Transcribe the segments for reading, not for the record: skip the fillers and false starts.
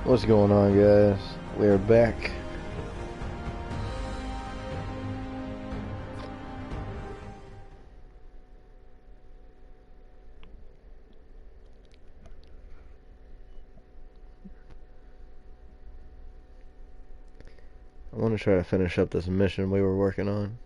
What's going on, guys? We're back. I want to try to finish up this mission we were working on.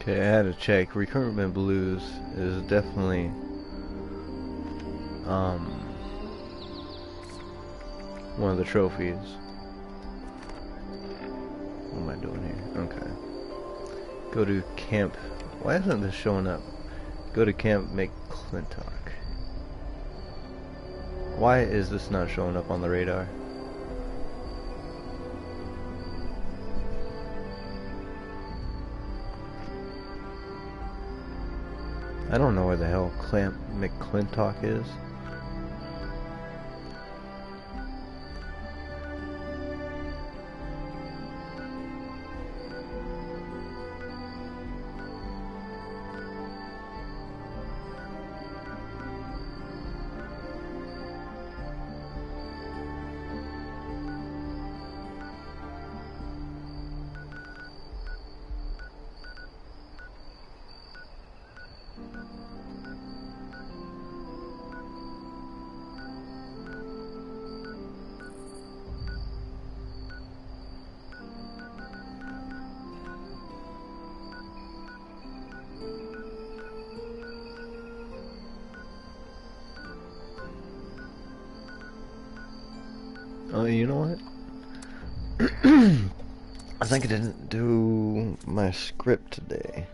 Okay, I had to check. Recruitment Blues is definitely one of the trophies. What am I doing here? Okay. Go to camp. Why isn't this showing up? Go to Camp McClintock. Why is this not showing up on the radar? I don't know where the hell Camp McClintock is. Oh, you know what? I think I didn't do my script today.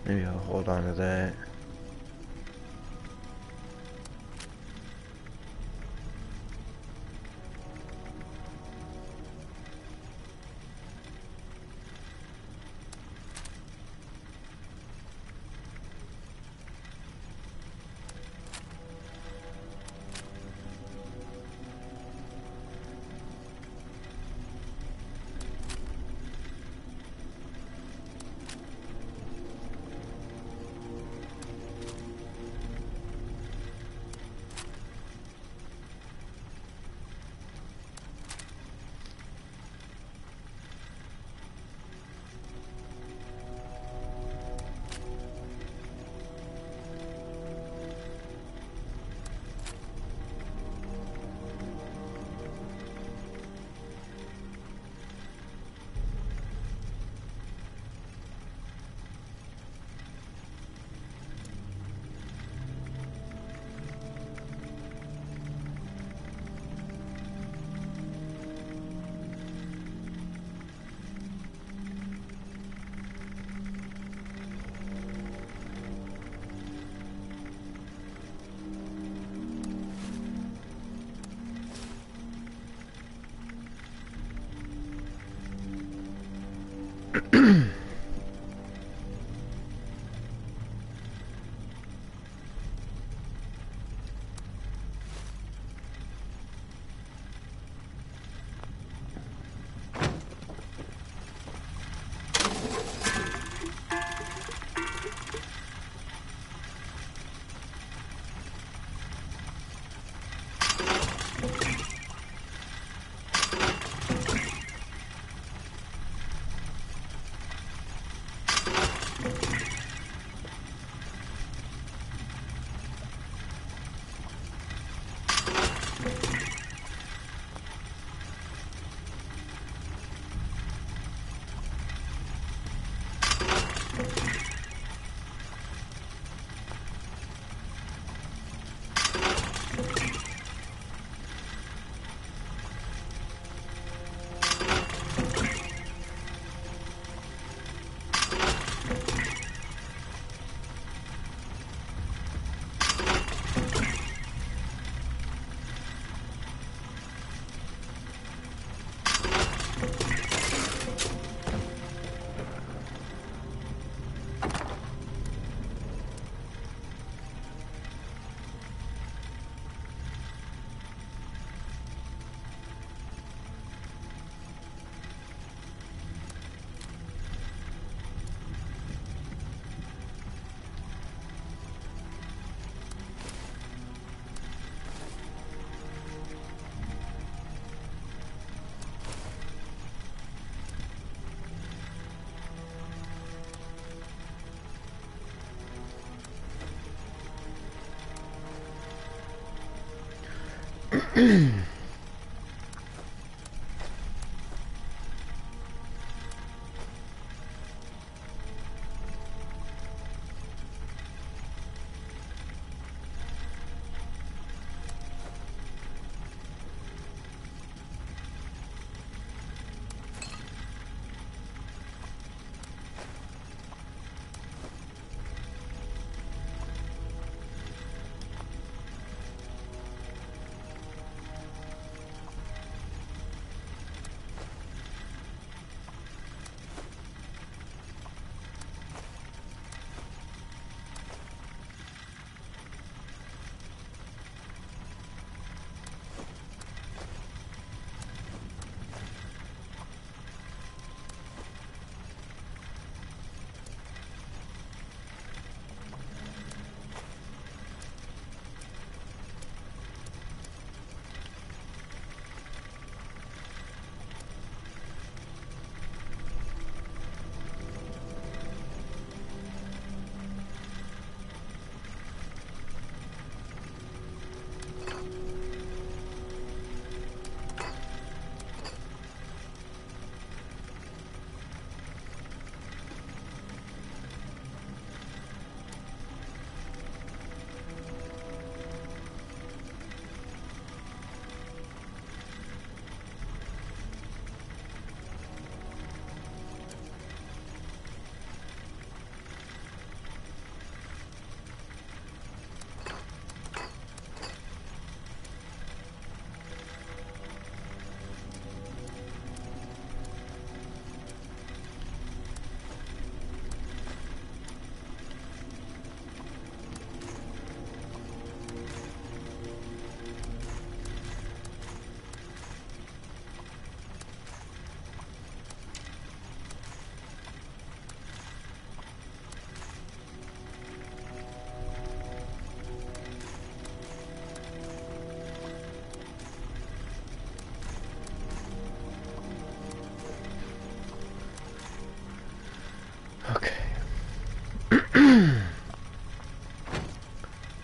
Maybe I'll hold on to that.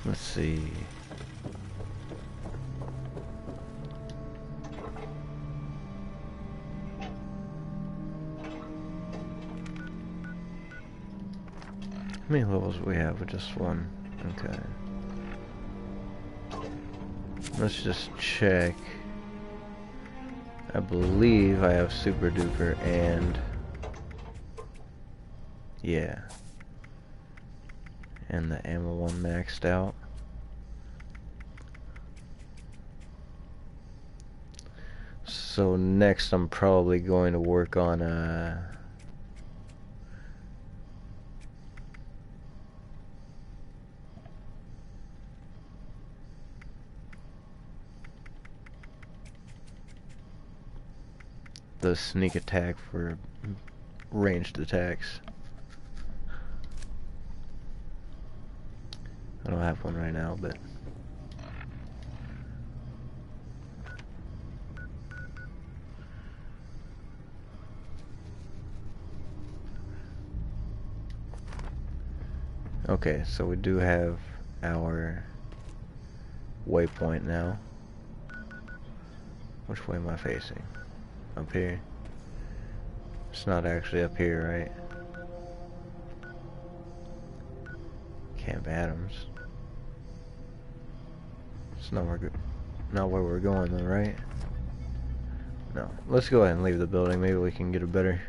Let's see. How many levels do we have with just one? Okay. Let's just check. I believe I have Super Duper and... yeah. And the ammo one maxed out. So next I'm probably going to work on the sneak attack for ranged attacks. I don't have one right now, but okay, so we do have our waypoint now. Which way am I facing? Up here? It's not actually up here, right? Camp Adams. It's not where we're going though, right? No. Let's go ahead and leave the building. Maybe we can get a better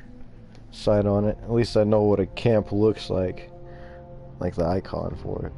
sight on it. At least I know what a camp looks like the icon for it.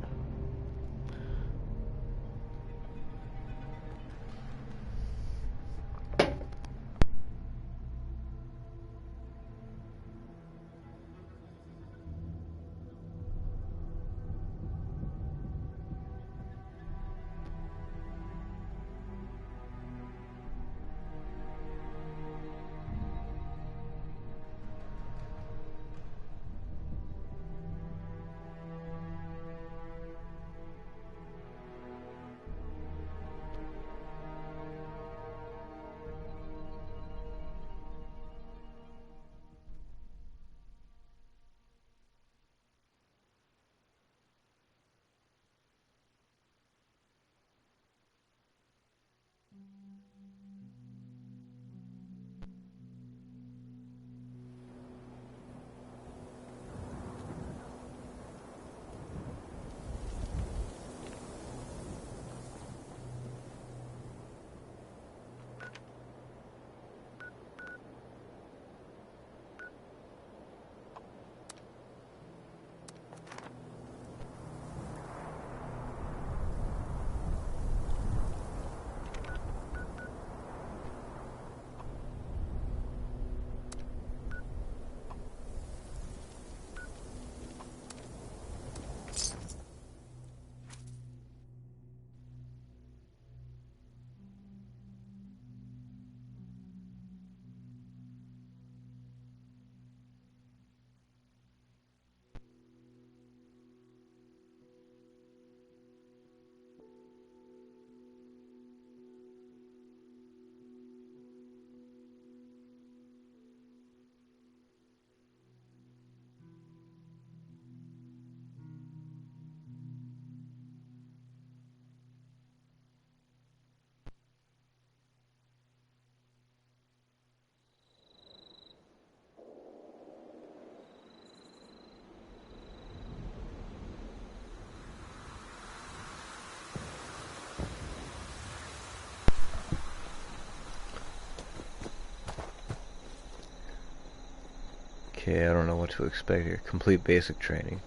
Okay, I don't know what to expect here. Complete basic training.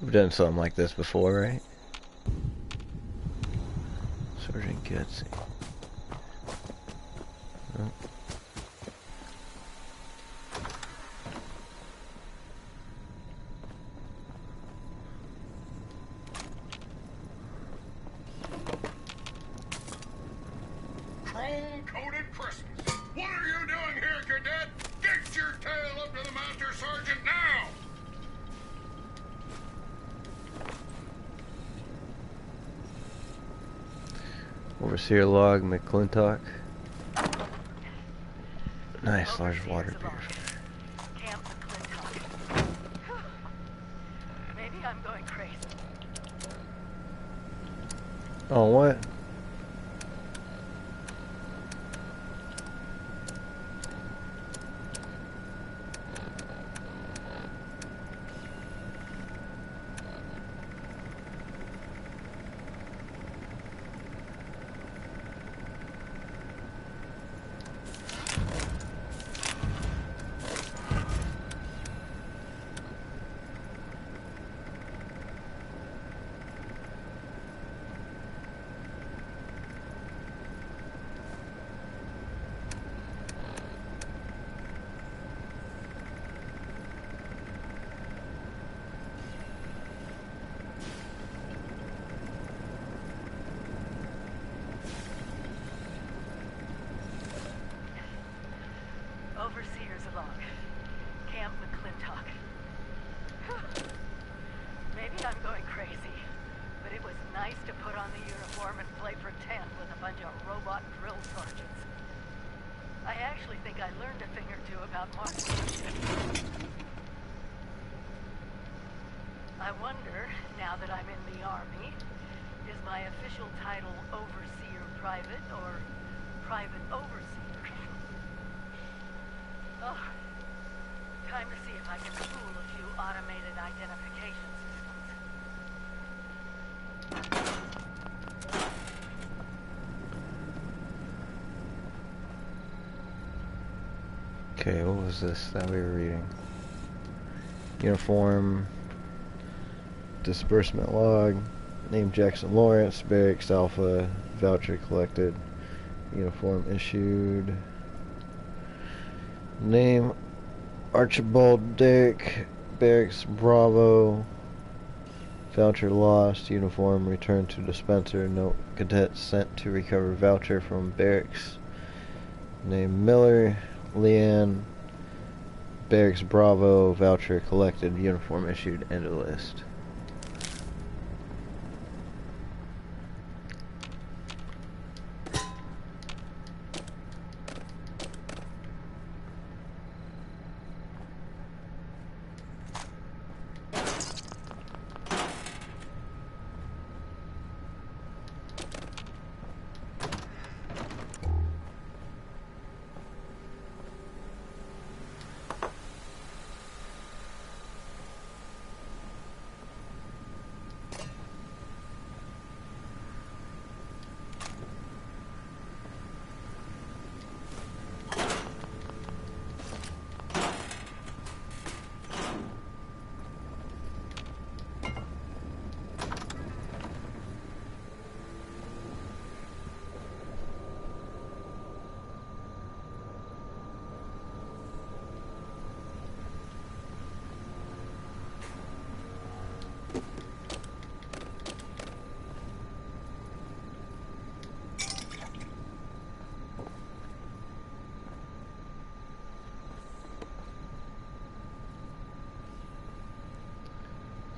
We've done something like this before, right? Sergeant Getsy. Oh. Chrome-coated Christmas. What are you doing here, cadet? Get your tail up to the Master Sergeant now! Overseer log, McClintock. Nice large water purifier. Camp McClintock. I'm going crazy. Oh, what? Overseer's log. Camp McClintock. Maybe I'm going crazy, but it was nice to put on the uniform and play pretend with a bunch of robot drill sergeants. I actually think I learned a thing or two about marksmanship. I wonder, now that I'm in the Army, is my official title Overseer Private or Private Overseer? Oh, time to see if I can fool a few automated identification systems. Okay, what was this that we were reading? Uniform, disbursement log, name Jackson Lawrence, Barracks Alpha, voucher collected, uniform issued, name Archibald Derrick, Barracks Bravo, voucher lost, uniform returned to dispenser, note cadet sent to recover voucher from barracks, name Miller, Leanne, Barracks Bravo, voucher collected, uniform issued, end of list.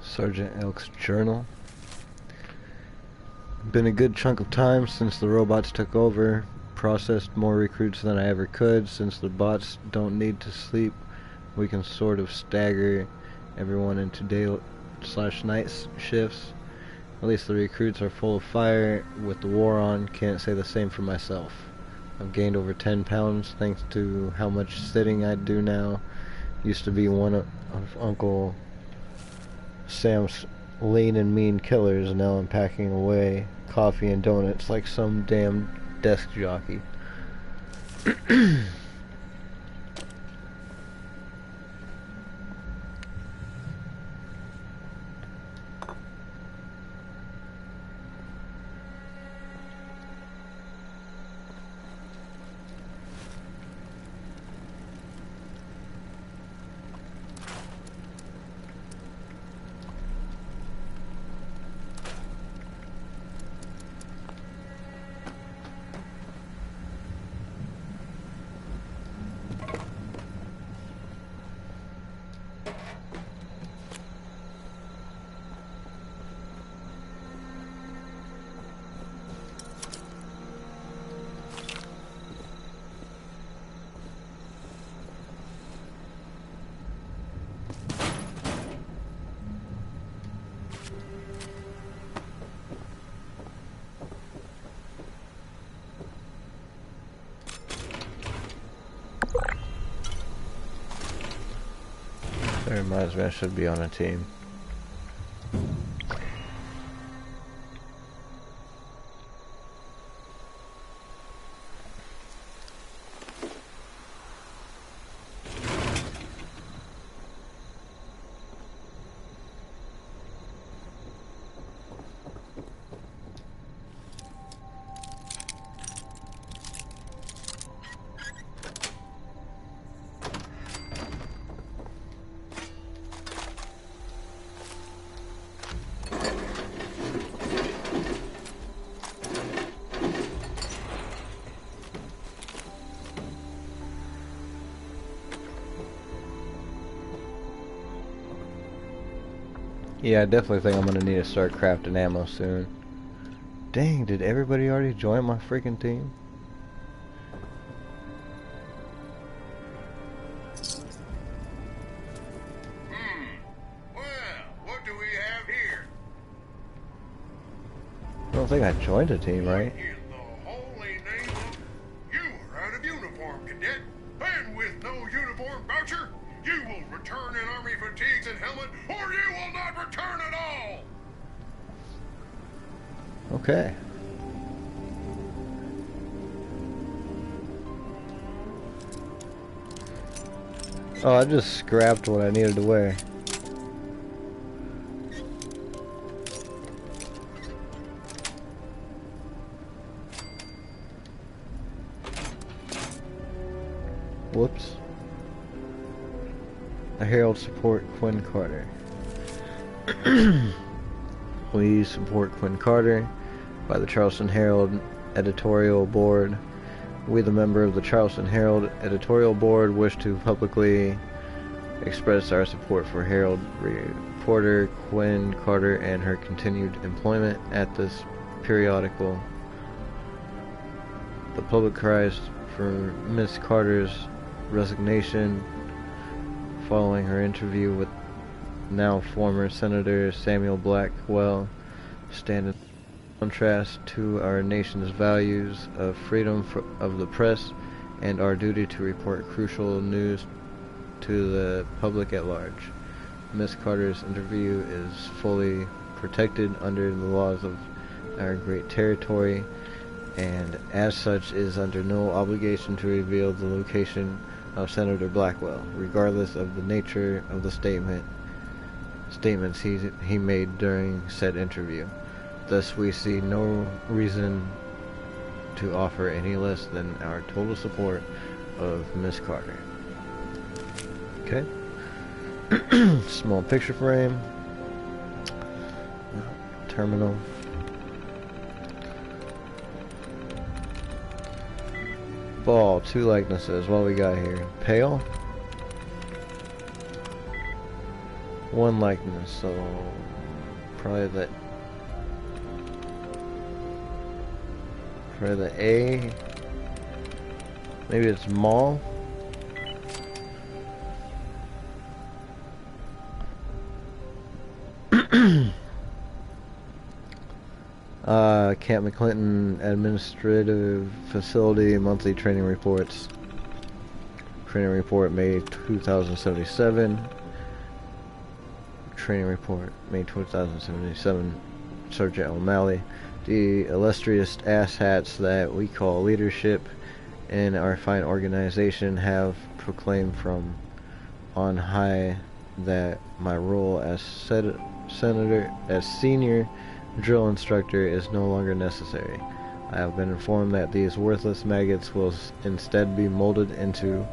Sergeant Elk's journal. Been a good chunk of time since the robots took over. Processed more recruits than I ever could. Since the bots don't need to sleep, we can sort of stagger everyone into day/night shifts. At least the recruits are full of fire with the war on. Can't say the same for myself. I've gained over 10 pounds thanks to how much sitting I do now. Used to be one of Uncle Sam's lean and mean killers, and now I'm packing away coffee and donuts like some damn desk jockey. reminds me I should be on a team. Yeah, I definitely think I'm gonna need to start crafting ammo soon. Dang, did everybody already join my freaking team? Well, what do we have here? I don't think I joined a team, right? In the holy name of... You are out of uniform, cadet. And with no uniform voucher, you will return in army fatigues and helmet, or you will not return at all! Okay. Oh, I just scrapped what I needed to wear. Whoops. A Herald support Quinn Carter. Please support Quinn Carter by the Charleston Herald editorial board. We, the member of the Charleston Herald editorial board, wish to publicly express our support for Herald reporter Quinn Carter and her continued employment at this periodical. The public cries for Miss Carter's resignation following her interview with now former Senator Samuel Blackwell stand in contrast to our nation's values of freedom of the press and our duty to report crucial news to the public at large. Miss Carter's interview is fully protected under the laws of our great territory, and as such is under no obligation to reveal the location of Senator Blackwell, regardless of the nature of the statements he made during said interview. Thus, we see no reason to offer any less than our total support of Miss Carter. Okay. Small picture frame. Terminal. Ball, 2 likenesses. What we got here? Pale. 1 likeness, so probably the A. Maybe it's Maul. Camp McClinton Administrative Facility Monthly Training Reports. Training Report May 2077. Training Report May 2077. Sergeant O'Malley. The illustrious asshats that we call leadership in our fine organization have proclaimed from on high that my role as senior drill instructor is no longer necessary. I have been informed that these worthless maggots will instead be molded into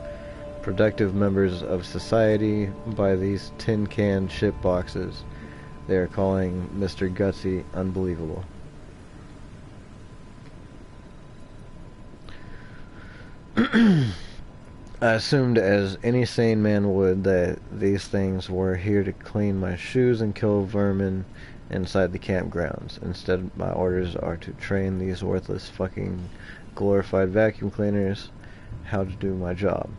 productive members of society by these tin can shit boxes they are calling Mr. Gutsy Unbelievable. I assumed, as any sane man would, that these things were here to clean my shoes and kill vermin inside the campgrounds. Instead, my orders are to train these worthless fucking glorified vacuum cleaners how to do my job.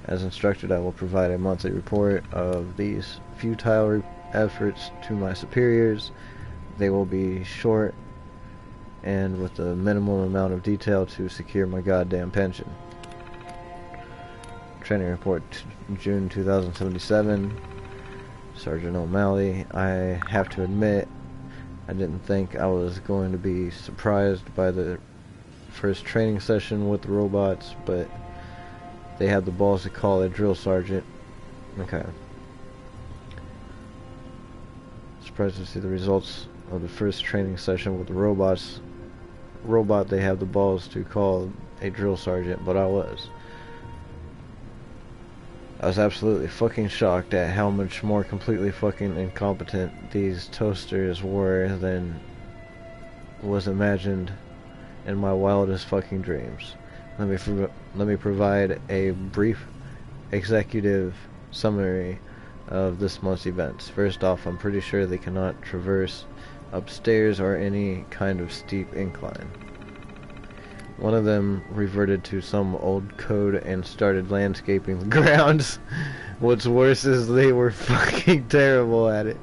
As instructed, I will provide a monthly report of these futile efforts to my superiors. They will be short and with the minimum amount of detail to secure my goddamn pension. Training report, June 2077. Sergeant O'Malley. I have to admit, I didn't think I was going to be surprised by the first training session with the robots, but they had the balls to call a drill sergeant. Okay. Surprised to see the results of the first training session with the robots. They have the balls to call a drill sergeant, but I was absolutely fucking shocked at how much more completely fucking incompetent these toasters were than was imagined in my wildest fucking dreams. Let me provide a brief executive summary of this month's events. First off, I'm pretty sure they cannot traverse upstairs or any kind of steep incline. One of them reverted to some old code and started landscaping the grounds. What's worse is they were fucking terrible at it.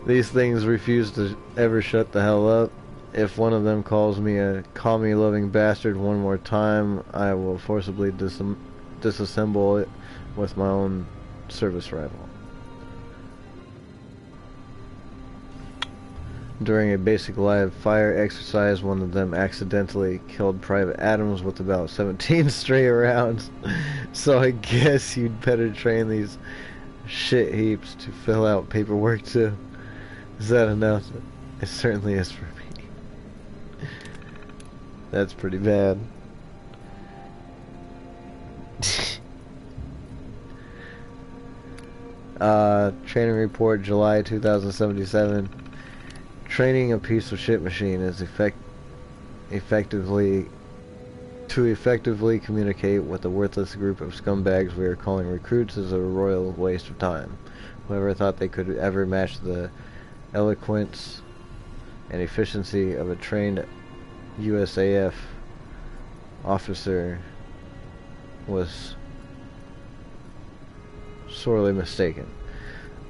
These things refuse to ever shut the hell up. If one of them calls me a commie-loving bastard one more time, I will forcibly disassemble it with my own service rifle. During a basic live fire exercise, one of them accidentally killed Private Adams with about 17 stray rounds. So I guess you'd better train these shit heaps to fill out paperwork too. Is that enough? It certainly is for me. That's pretty bad. Training report, July 2077. Training a piece of shit machine is effectively communicate with the worthless group of scumbags we are calling recruits is a royal waste of time. Whoever thought they could ever match the eloquence and efficiency of a trained USAF officer was sorely mistaken.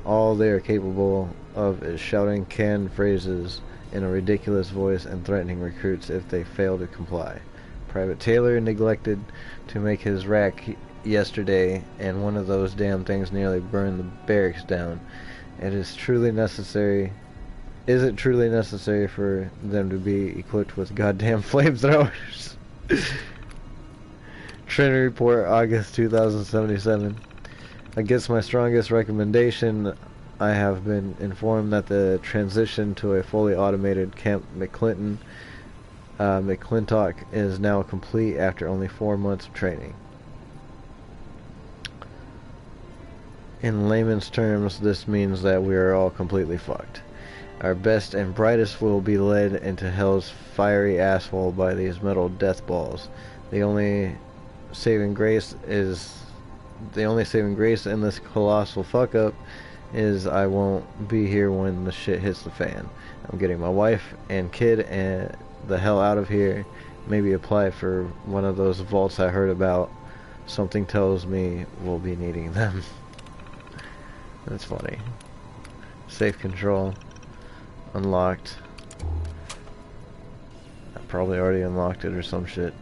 All they are capable of is shouting canned phrases in a ridiculous voice and threatening recruits if they fail to comply. Private Taylor neglected to make his rack yesterday, and one of those damn things nearly burned the barracks down. Is it truly necessary for them to be equipped with goddamn flamethrowers? Training report, August 2077. Against my strongest recommendation, I have been informed that the transition to a fully automated Camp McClintock is now complete after only 4 months of training. In layman's terms, this means that we are all completely fucked. Our best and brightest will be led into hell's fiery asshole by these metal death balls. The only saving grace in this colossal fuck up is I won't be here when the shit hits the fan. I'm getting my wife and kid and the hell out of here. Maybe apply for one of those vaults I heard about. Something tells me we'll be needing them. That's funny. Safe control. Unlocked. I probably already unlocked it or some shit.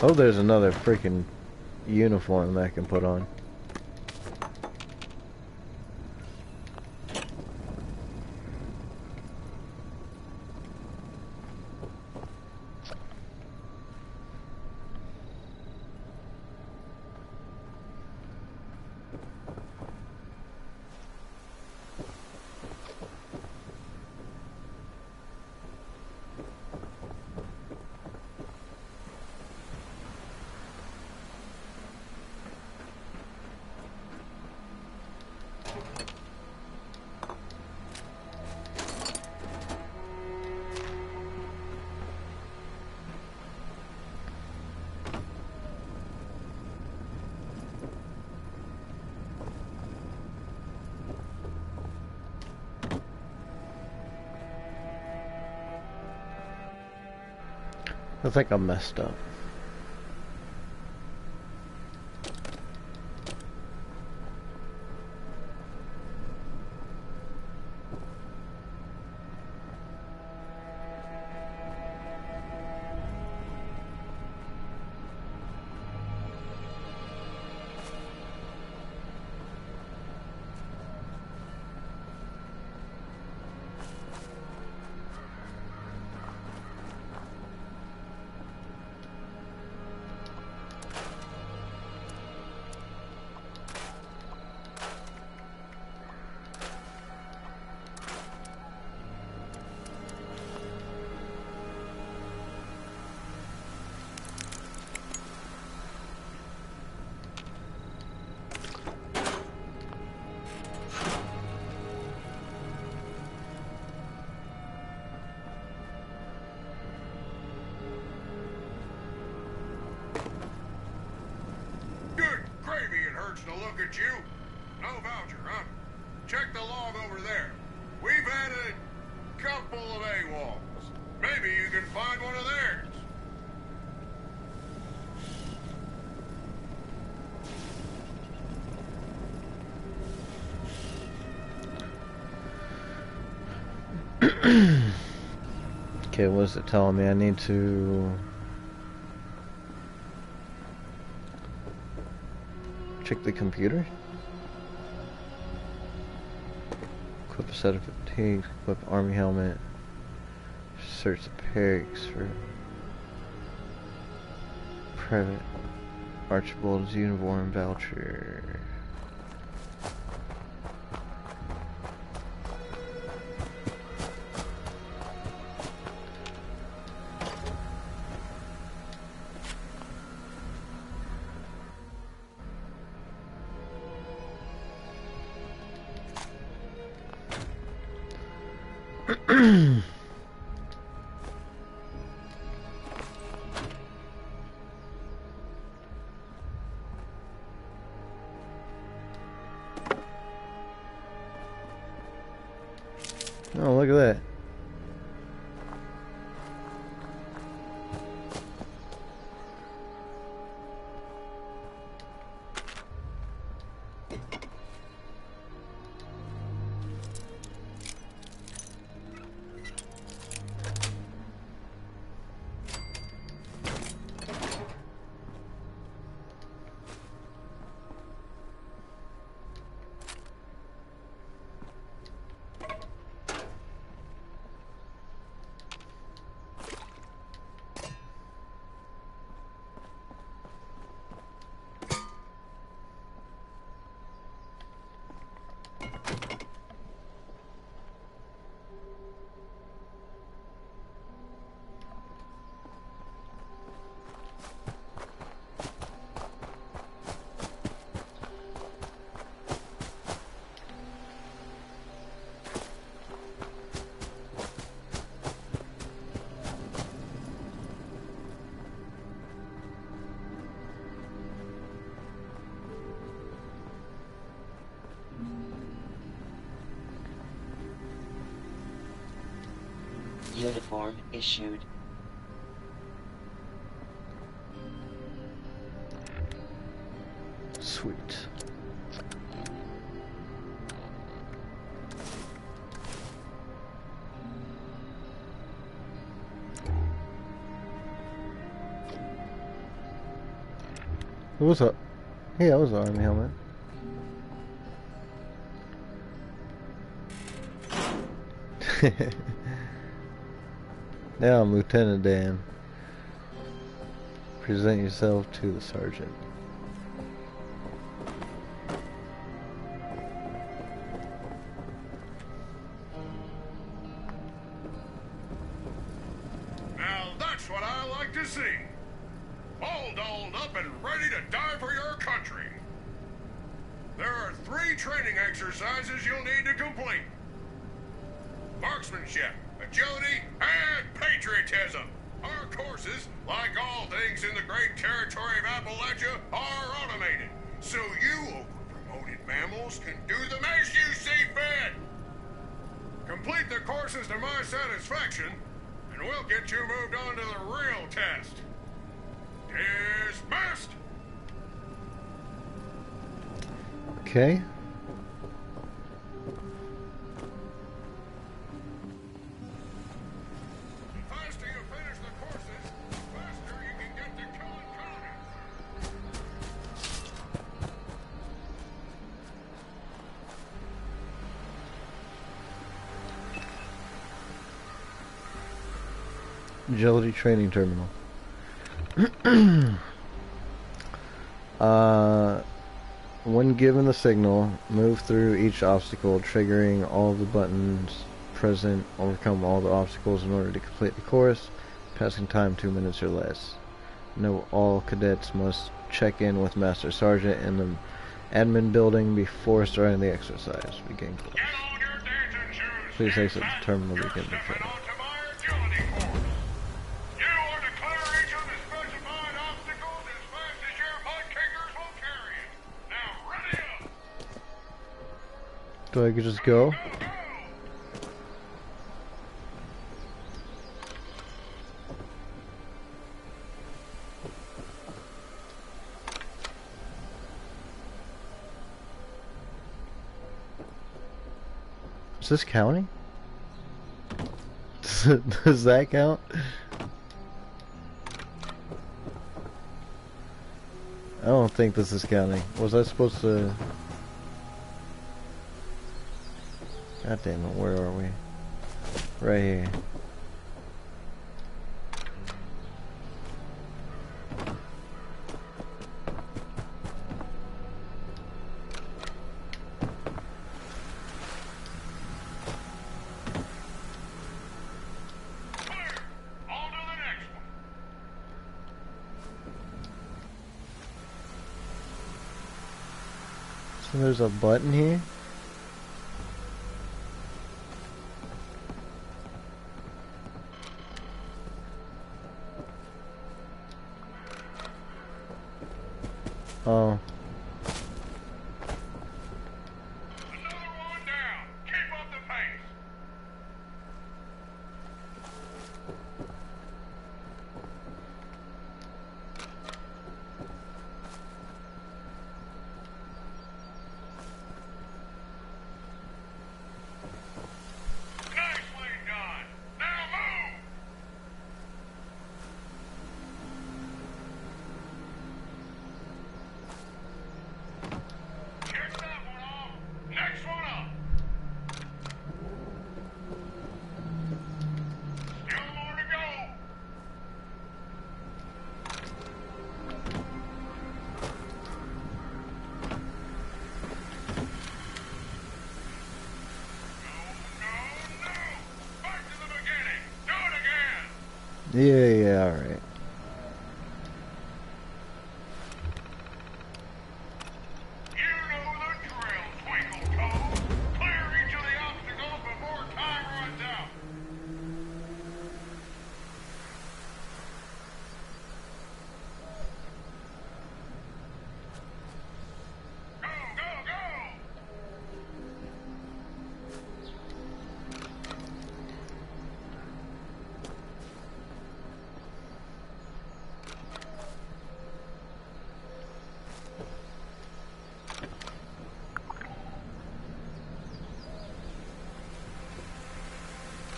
Oh, there's another freaking uniform that I can put on. I think I messed up. starts to look at you. No voucher, huh? Check the log over there. We've had a couple of AWOLs. Maybe you can find one of theirs. Okay, what's it telling me? I need to check the computer. Equip a set of fatigues, equip army helmet, search the barracks for Private Archibald's uniform voucher. Oh, look at that. Uniform issued. Sweet. What's up? Yeah, it was an army helmet. Now I'm Lieutenant Dan. Present yourself to the sergeant. Now that's what I like to see. All dolled up and ready to die for your country. There are 3 training exercises you'll need to complete. Marksmanship, agility, and patriotism. Our courses, like all things in the great territory of Appalachia, are automated, so you over-promoted mammals can do them as you see fit. Complete the courses to my satisfaction, and we'll get you moved on to the real test. Dismissed! Okay. The faster you finish the courses, the faster you can get to killing colonies. Agility training terminal. When given the signal, move through each obstacle, triggering all the buttons present. Overcome all the obstacles in order to complete the course. Passing time 2 minutes or less. Note: all cadets must check in with Master Sergeant in the admin building before starting the exercise. Begin course. Get on your dancing shoes. Please exit the Dismissed. terminal. You're Begin the stepping training. onto my agility course. You are to clear each of the specified obstacles as fast as your butt kickers will carry it. Now So I could just go? Is this counting? Does that count? I don't think this is counting. Was I supposed to... God damn it, where are we? Right here. So there's a button here? Oh. Another one down. Keep up the pace. Nicely done. Now move. Check that one off. Next one up. Still more to go. No. Back to the beginning. Do it again. Yeah, alright. You know the drill, Twinkle Toes. Clear each of the obstacles before time runs out. Go, go, go!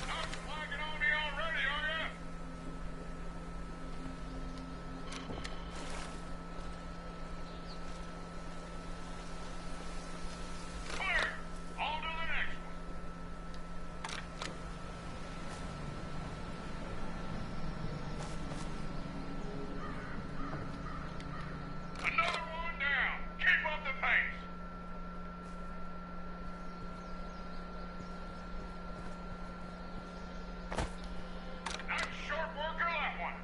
Not flagging on me already, are ya? Clear! On to the next one. Another one down. Keep up the pace. Nice short work of that one.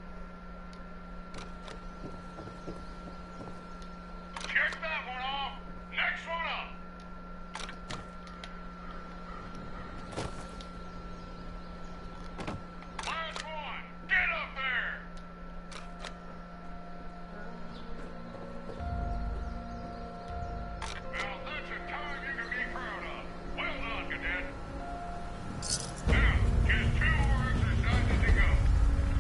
Check that one off. Next one up. Last one. Get up there. Well, that's a time you can be proud of. Well done, cadet. Now, just 2 more exercises to go.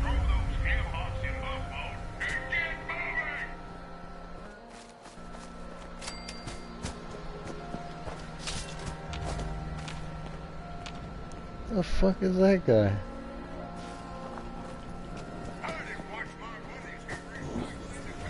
Throw those ham-hocks in buff mode and get moving! The fuck is that guy? I didn't watch my buddies get recycled into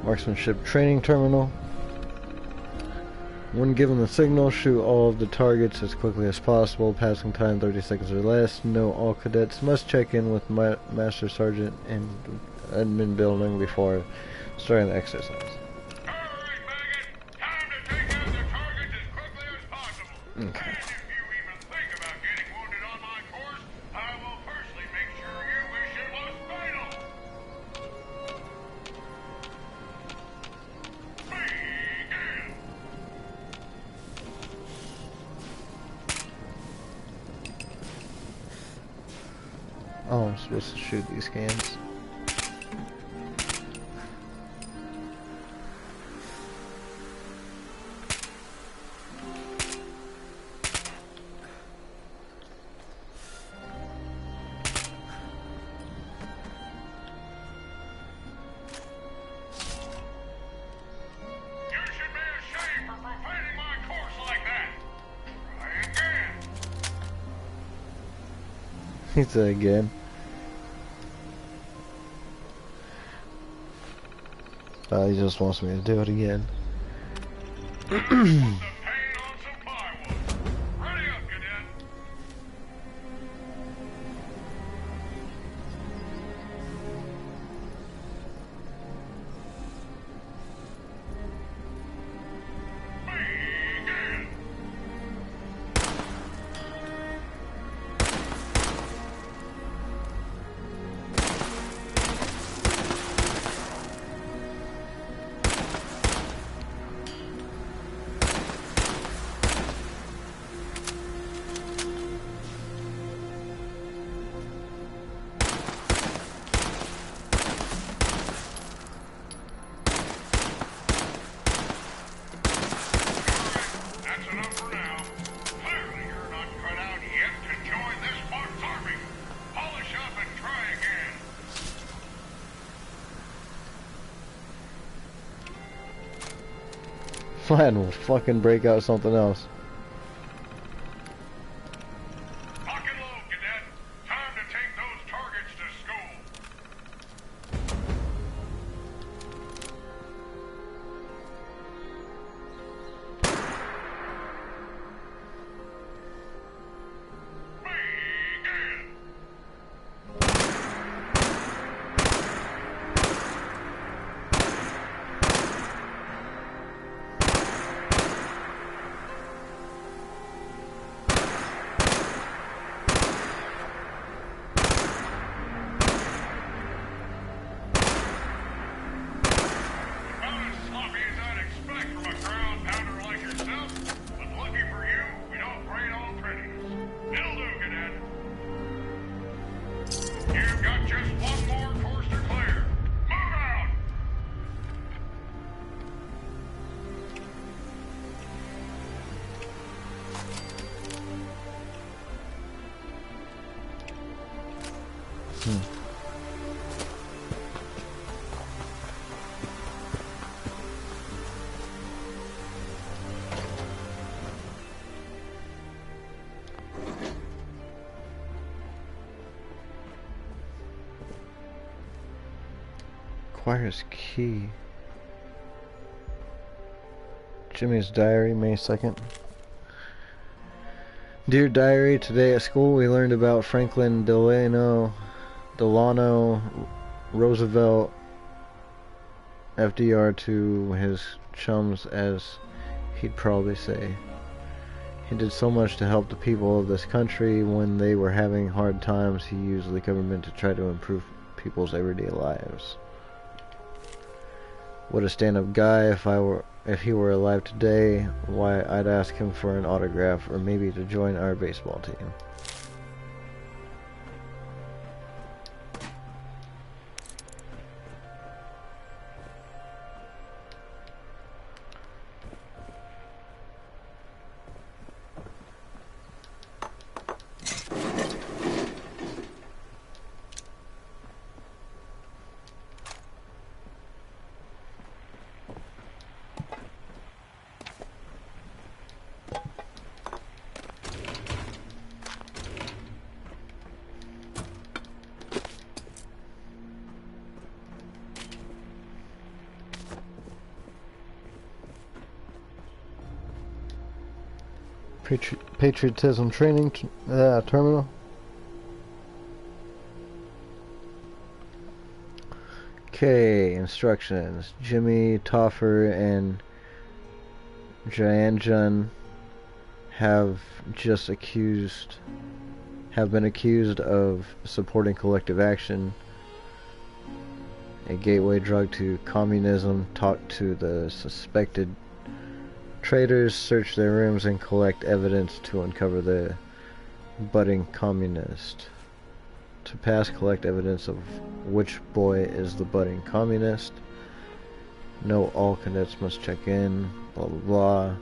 Marksmanship training terminal. When given the signal, shoot all of the targets as quickly as possible. Passing time 30 seconds or less. Note all cadets must check in with Master Sergeant in admin building before starting the exercise. Alright, Maggot. Time to take out the targets as quickly as possible. Okay. And if you even think about getting wounded on my course, I will personally make sure you wish it was fatal. Oh, I'm supposed to shoot these cans. You should be ashamed for profaning my course like that. Try again. He said again. He just wants me to do it again. Put the paint on some plywood. Ready up, cadet. Begin. That's enough for now. Clearly you're not cut out yet to join this Sparks army. Polish up and try again. Fine, we'll fucking break out something else. Lock and load, cadet. Time to take those targets to school. Begin. About as sloppy as I'd expect from a ground pounder like yourself, but lucky for you, we don't grade on prettiness. It'll do, cadet. You've got just one more course to clear. Move out! Acquires key. Jimmy's diary, May 2nd. Dear Diary, today at school we learned about Franklin Delano Roosevelt, FDR to his chums, as he'd probably say. He did so much to help the people of this country when they were having hard times. He used the government to try to improve people's everyday lives. What a stand-up guy. If he were alive today, why, I'd ask him for an autograph or maybe to join our baseball team. Patriotism training terminal. Okay, instructions. Jimmy Toffer and Jayanjan have been accused of supporting collective action, a gateway drug to communism. Talk to the suspected traitors, search their rooms, and collect evidence to uncover the budding communist. to pass, collect evidence of which boy is the budding communist. No, all cadets must check in. Blah blah blah.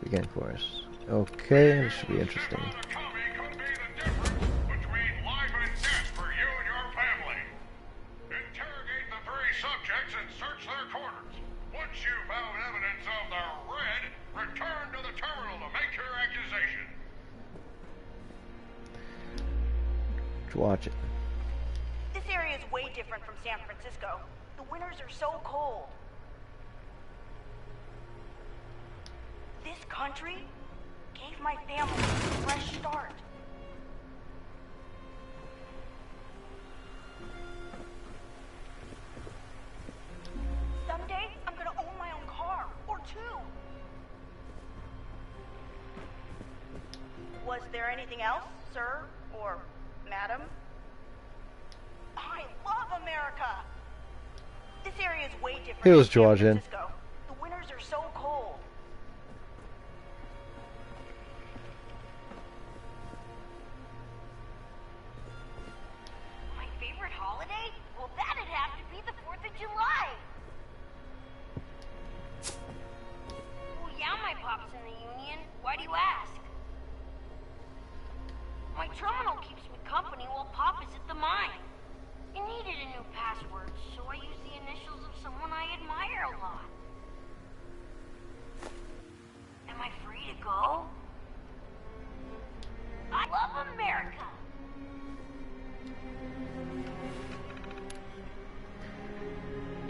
Begin course. Okay, this should be interesting. Watch it. This area is way different from San Francisco. The winters are so cold. This country gave my family a fresh start. Someday, I'm gonna own my own car, or two. Was there anything else, sir, or madam? I love America. This area is way different He was from San Georgian. Francisco. The winters are so cold. My favorite holiday? Well, that'd have to be the 4th of July. Well, yeah, my pop's in the Union. Why do you ask? My terminal keeps me company while Pop is at the mine. It needed a new password, so I used the initials of someone I admire a lot. Am I free to go? I love America!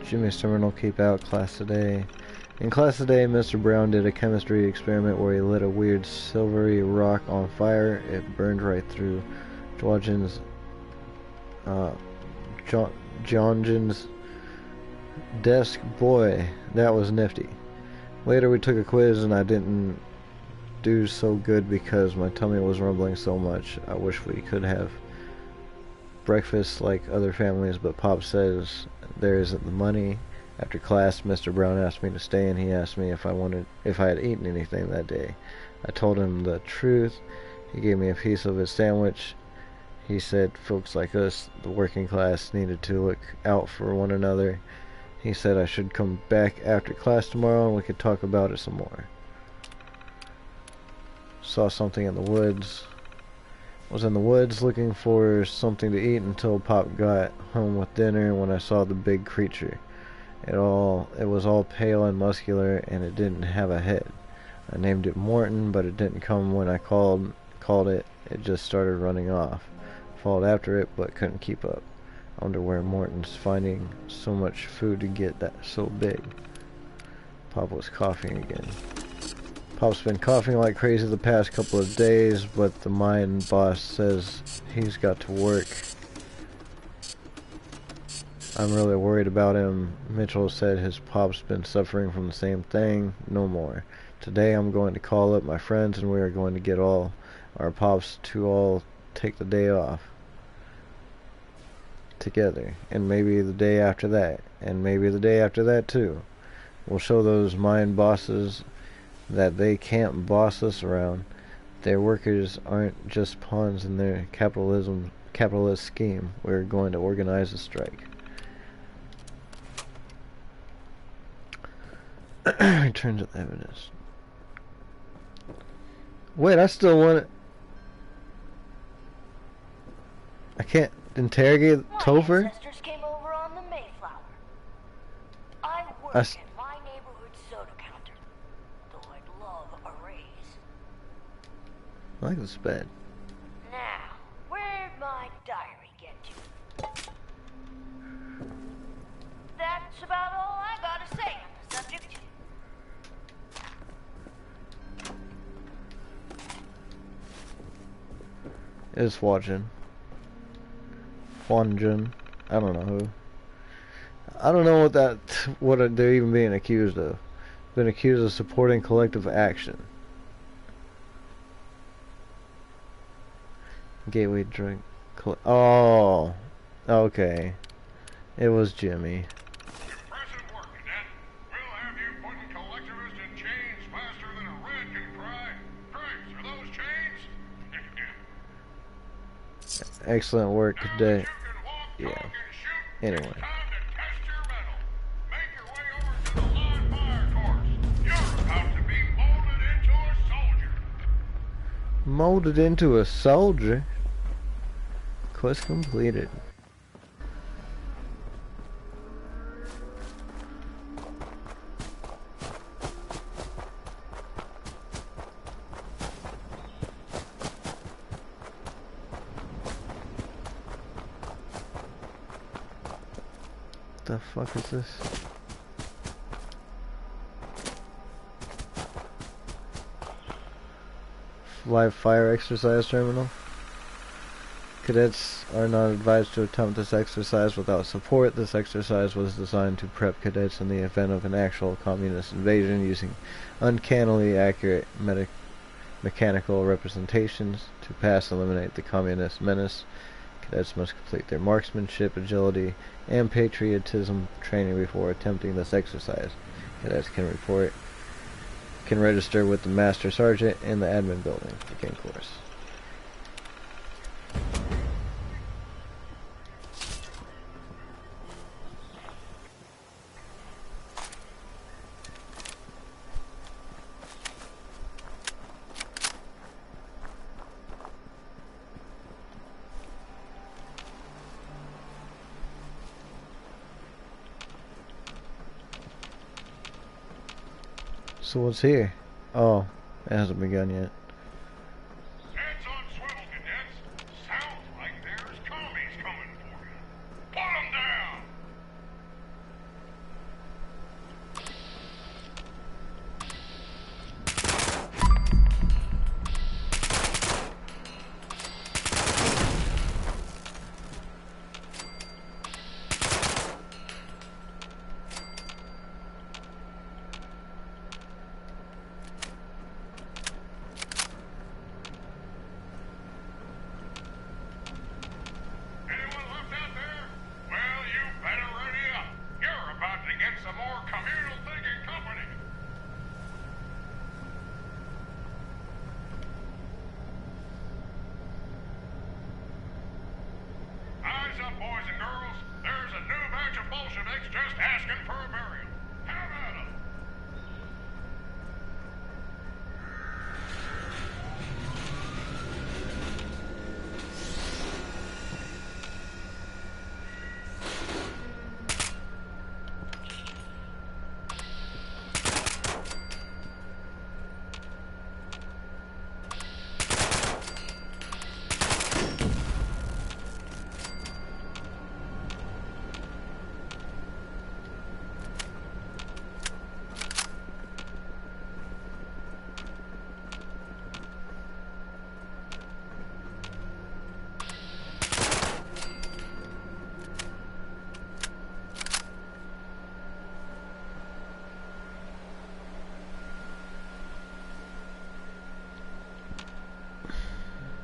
Jimmy's terminal keep out class today. In class today, Mr. Brown did a chemistry experiment where he lit a weird silvery rock on fire. It burned right through John's desk. Boy, that was nifty. Later we took a quiz and I didn't do so good because my tummy was rumbling so much. I wish we could have breakfast like other families, but Pop says there isn't the money. After class, Mr. Brown asked me to stay and he asked me if I had eaten anything that day. I told him the truth. He gave me a piece of his sandwich. He said folks like us, the working class, needed to look out for one another. He said I should come back after class tomorrow and we could talk about it some more. Saw something in the woods. Was in the woods looking for something to eat until Pop got home with dinner when I saw the big creature. It was all pale and muscular and it didn't have a head. I named it Morton, but it didn't come when I called it. It just started running off. Followed after it, but couldn't keep up. I wonder where Morton's finding so much food to get that so big. Pop was coughing again. Pop's been coughing like crazy the past couple of days, but the mine boss says he's got to work. I'm really worried about him. Mitchell said his pop's been suffering from the same thing. No more. Today I'm going to call up my friends and we are going to get all our pops to all take the day off together, and maybe the day after that, and maybe the day after that too. We'll show those mine bosses that they can't boss us around. Their workers aren't just pawns in their capitalist scheme. We're going to organize a strike. Return to evidence. Wait, I still want it. I can't interrogate Topher? My ancestors came over on the Mayflower. I work I at my neighborhood soda counter, though I'd love a raise. like this bed. Now, where'd my diary get to? That's about all I gotta say on the subject. It's watching. Wanjun. I don't know who. I don't know what they're even being accused of. Been accused of supporting collective action. Gateway drug. Oh, okay. It was Jimmy. Impressive work, Cadet. We'll have you putting collectivists in chains faster than a rat can cry. Cripes, are those chains? Excellent work, Now that Cadet. you can walk, Yeah. talk, and shoot, Anyway. it's time to test your mettle. Make your way over to the live fire course. You're about to be molded into a soldier. Molded into a soldier. Quest completed. The fuck is this? Live fire exercise terminal. Cadets are not advised to attempt this exercise without support. This exercise was designed to prep cadets in the event of an actual communist invasion using uncannily accurate mechanical representations. To pass and eliminate the communist menace, cadets must complete their marksmanship, agility, and patriotism training before attempting this exercise. Cadets can register with the Master Sergeant in the admin building. Begin course. So what's here? Oh, it hasn't begun yet. Heads on swivel, cadets. Sounds like there's commies coming for you. Put 'em down. Anyone left out there? Well, you better ready up. You're about to get some more communal thinking company. Eyes up, boys and girls. There's a new batch of Bolsheviks just asking for a burial. Have at 'em.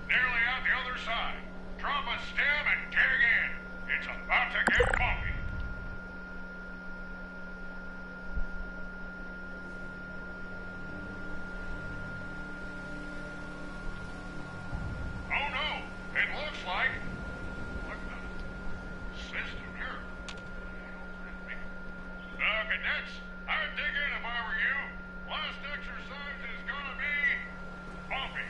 Nearly out the other side. Drop a stem and dig in. It's about to get funky. Oh no! It looks like... What the... System here? Cadets, I'd dig in if I were you. Last exercise is gonna be... bumpy.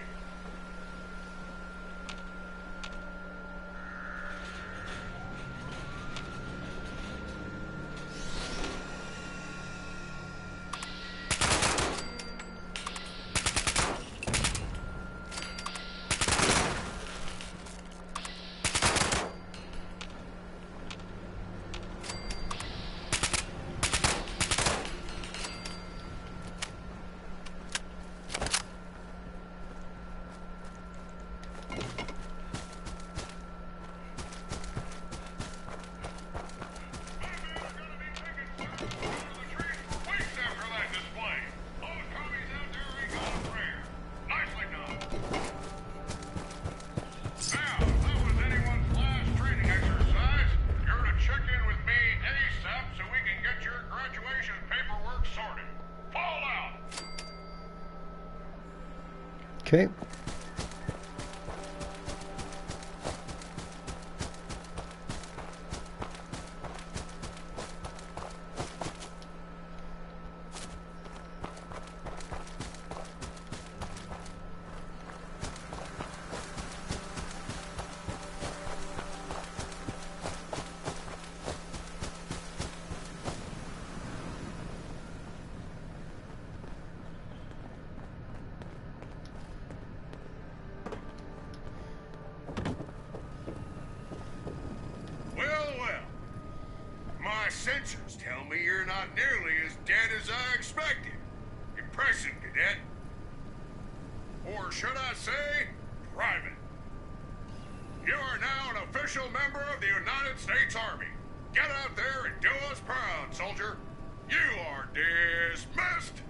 Okay. nearly as dead as I expected. Impressive, Cadet. Or should I say, private. You are now an official member of the United States Army. Get out there and do us proud, soldier. You are dismissed.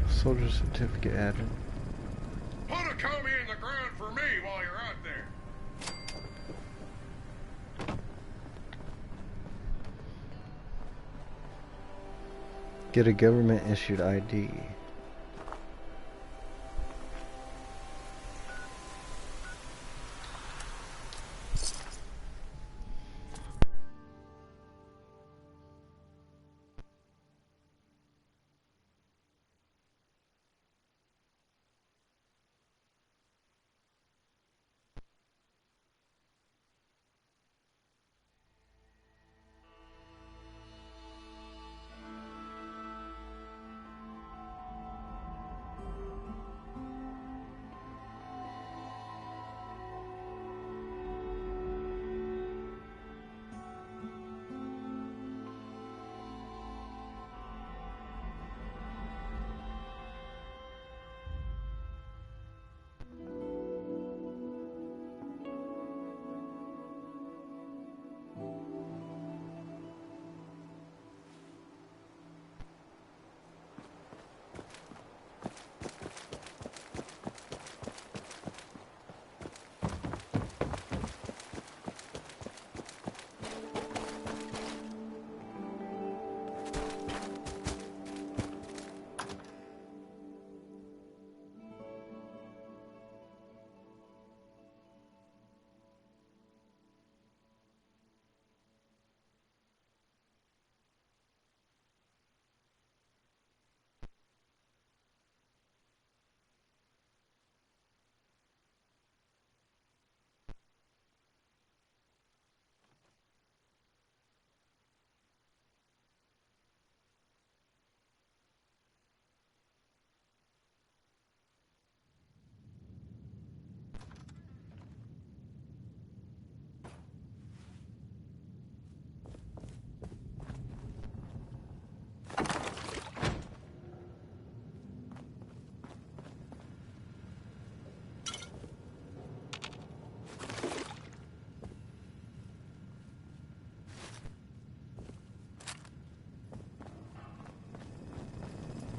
Soldier certificate added. Put a commy in the ground for me while you're out there. Get a government issued ID.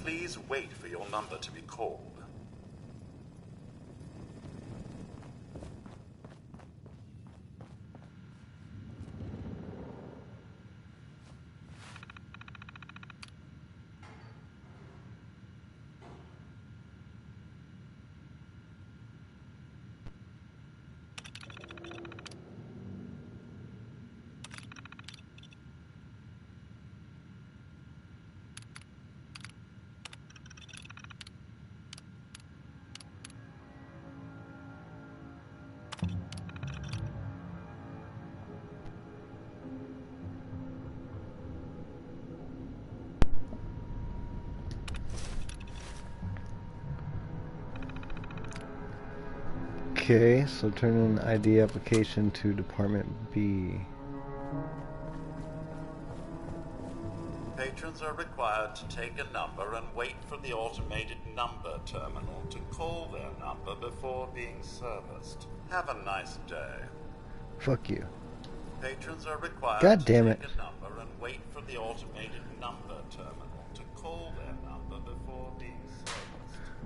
Please wait for your number to be called. Okay, so turn in ID application to Department B. Patrons are required to take a number and wait for the automated number terminal to call their number before being serviced. Have a nice day. Fuck you. Patrons are required God to damn take it. a number and wait for the automated number terminal to call their number before being serviced.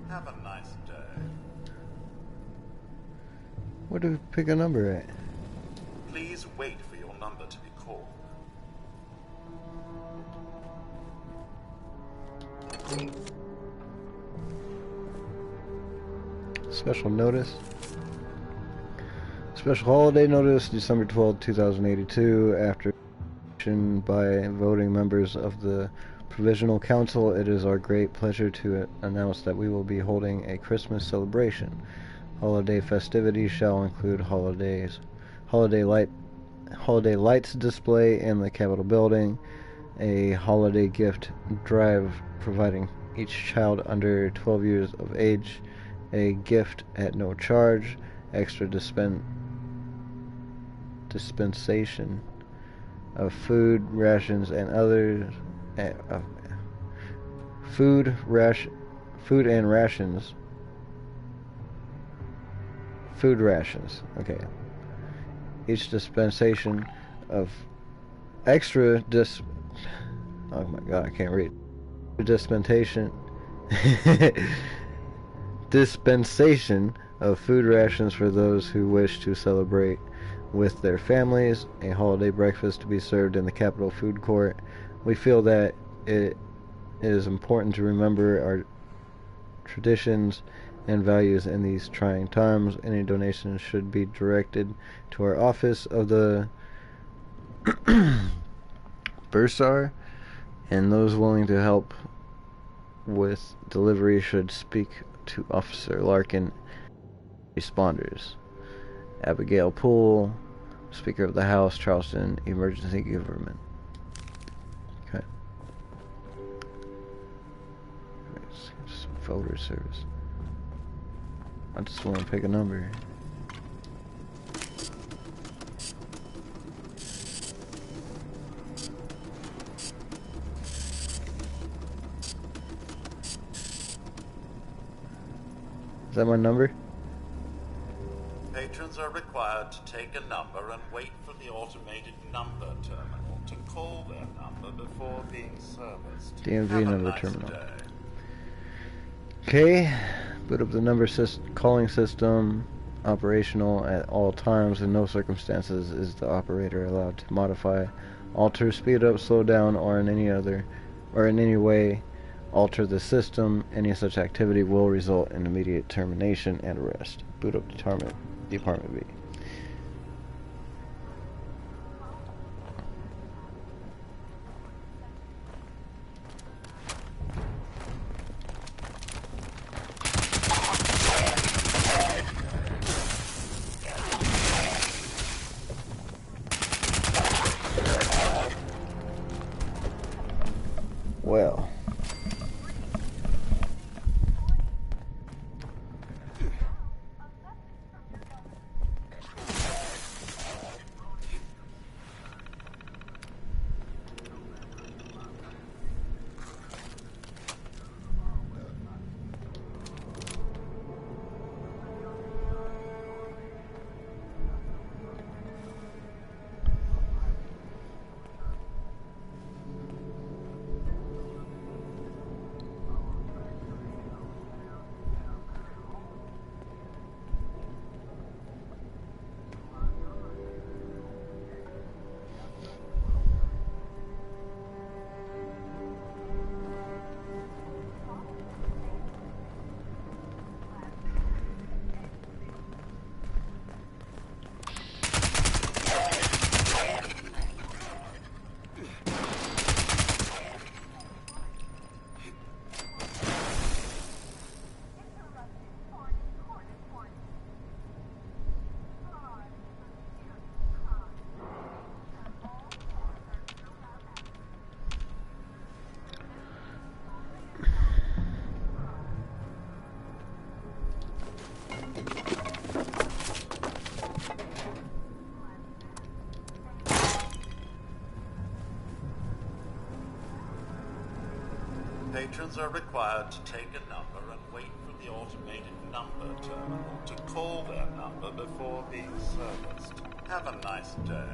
Have a nice day. Where do we pick a number at? Please wait for your number to be called. Special notice. Special holiday notice, December 12, 2082. After by voting members of the Provisional Council, it is our great pleasure to announce that we will be holding a Christmas celebration. Holiday festivities shall include holiday lights display in the Capitol building, a holiday gift drive providing each child under 12 years of age a gift at no charge, extra dispensation of food rations and other food and rations. Food rations. Okay. Each dispensation of extra oh my god, I can't read. Dispensation of food rations for those who wish to celebrate with their families, a holiday breakfast to be served in the Capitol Food Court. We feel that it is important to remember our traditions and values in these trying times. Any donations should be directed to our office of the Bursar, and those willing to help with delivery should speak to Officer Larkin. Responders: Abigail Poole, Speaker of the House, Charleston Emergency Government. Okay. Voter service. I just want to pick a number. Is that my number? Patrons are required to take a number and wait for the automated number terminal to call their number before being serviced. DMV Have a number nice terminal. day. Okay, boot up the number calling system, operational at all times. In no circumstances is the operator allowed to modify, alter, speed up, slow down, or in any way alter the system. Any such activity will result in immediate termination and arrest. Boot up Department B. Well, Patrons are required to take a number and wait for the automated number terminal to call their number before being serviced. Have a nice day.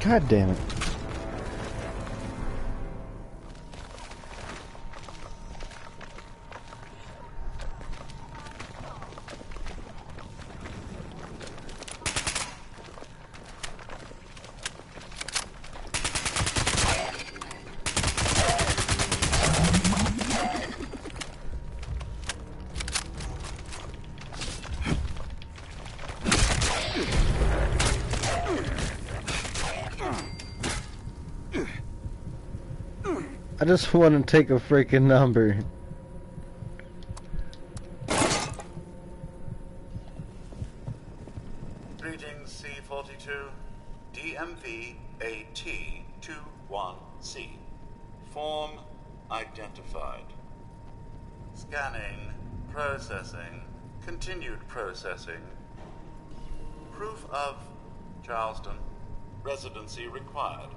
God damn it. I just want to take a freaking number. Greetings, C-42. DMV Form identified. Scanning. Processing. Continued processing. Proof of Charleston. Residency required.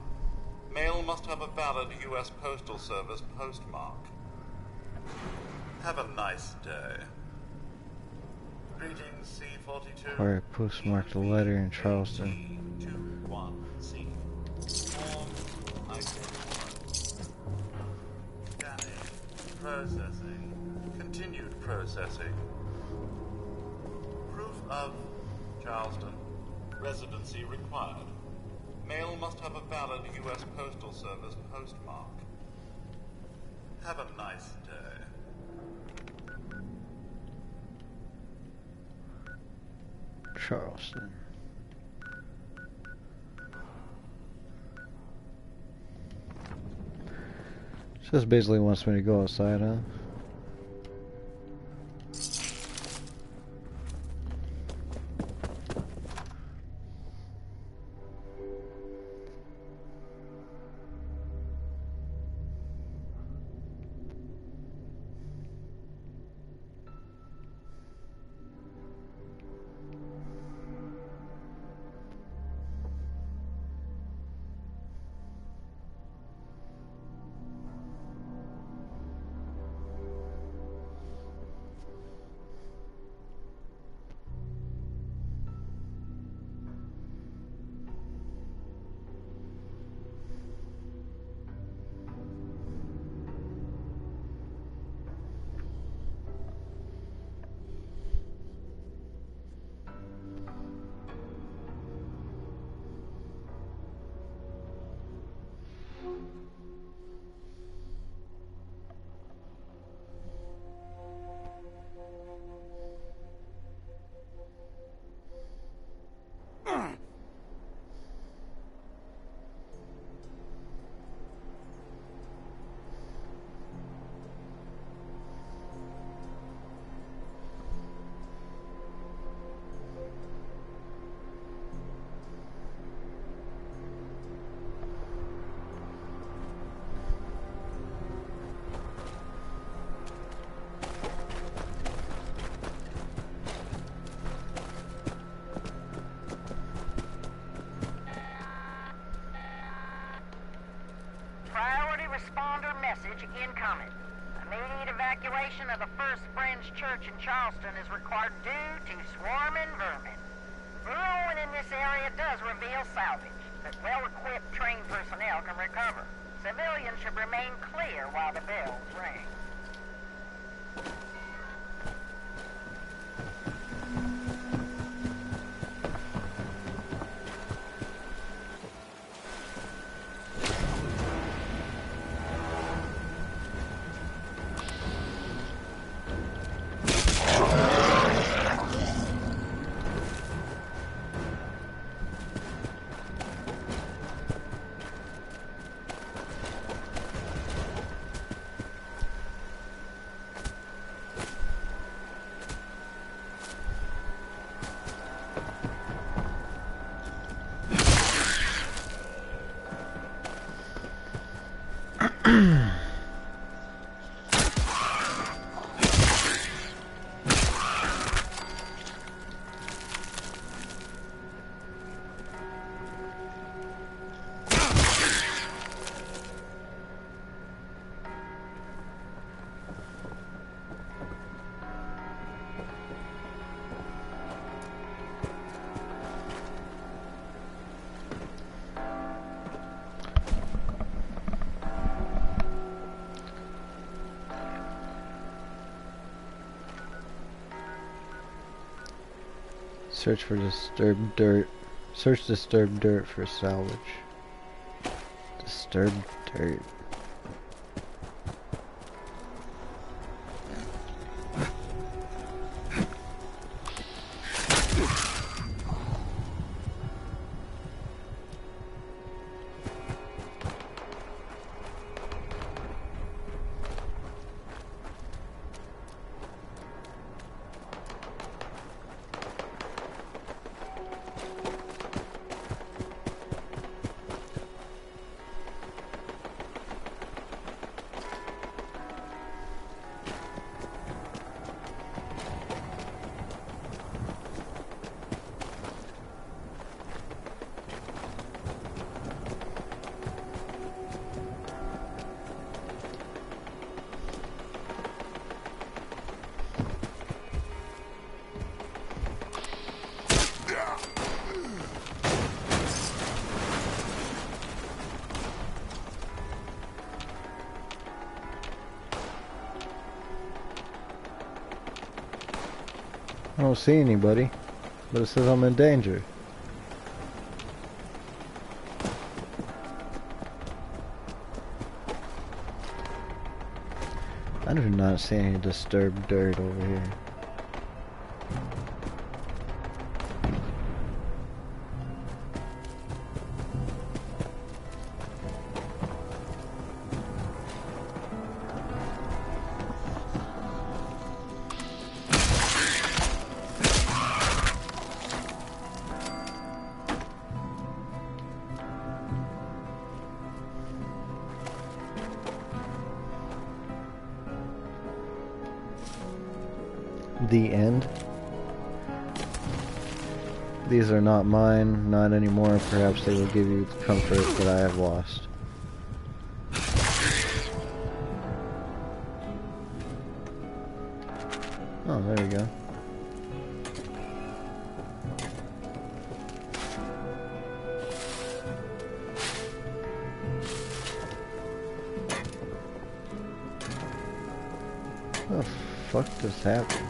Mail must have a valid U.S. Postal Service postmark. Have a nice day. Greetings, C-42. Where I postmarked a letter in Charleston. 21C. Form identified. Scanning. Processing. Continued processing. Proof of Charleston. Residency required. Mail must have a valid U.S. Postal Service postmark. Have a nice day. Charleston. Just basically wants me to go outside, huh? Responder message incoming. Immediate evacuation of the First Friends Church in Charleston is required due to swarming vermin. Burrowing in this area does reveal salvage that well-equipped trained personnel can recover. Civilians should remain clear while the bells ring. Search for disturbed dirt. Search disturbed dirt for salvage. Disturbed dirt. I don't see anybody, but it says I'm in danger. I do not see any disturbed dirt over here. The end. These are not mine, not anymore. Perhaps they will give you the comfort that I have lost. Oh, there we go. What the fuck just happened?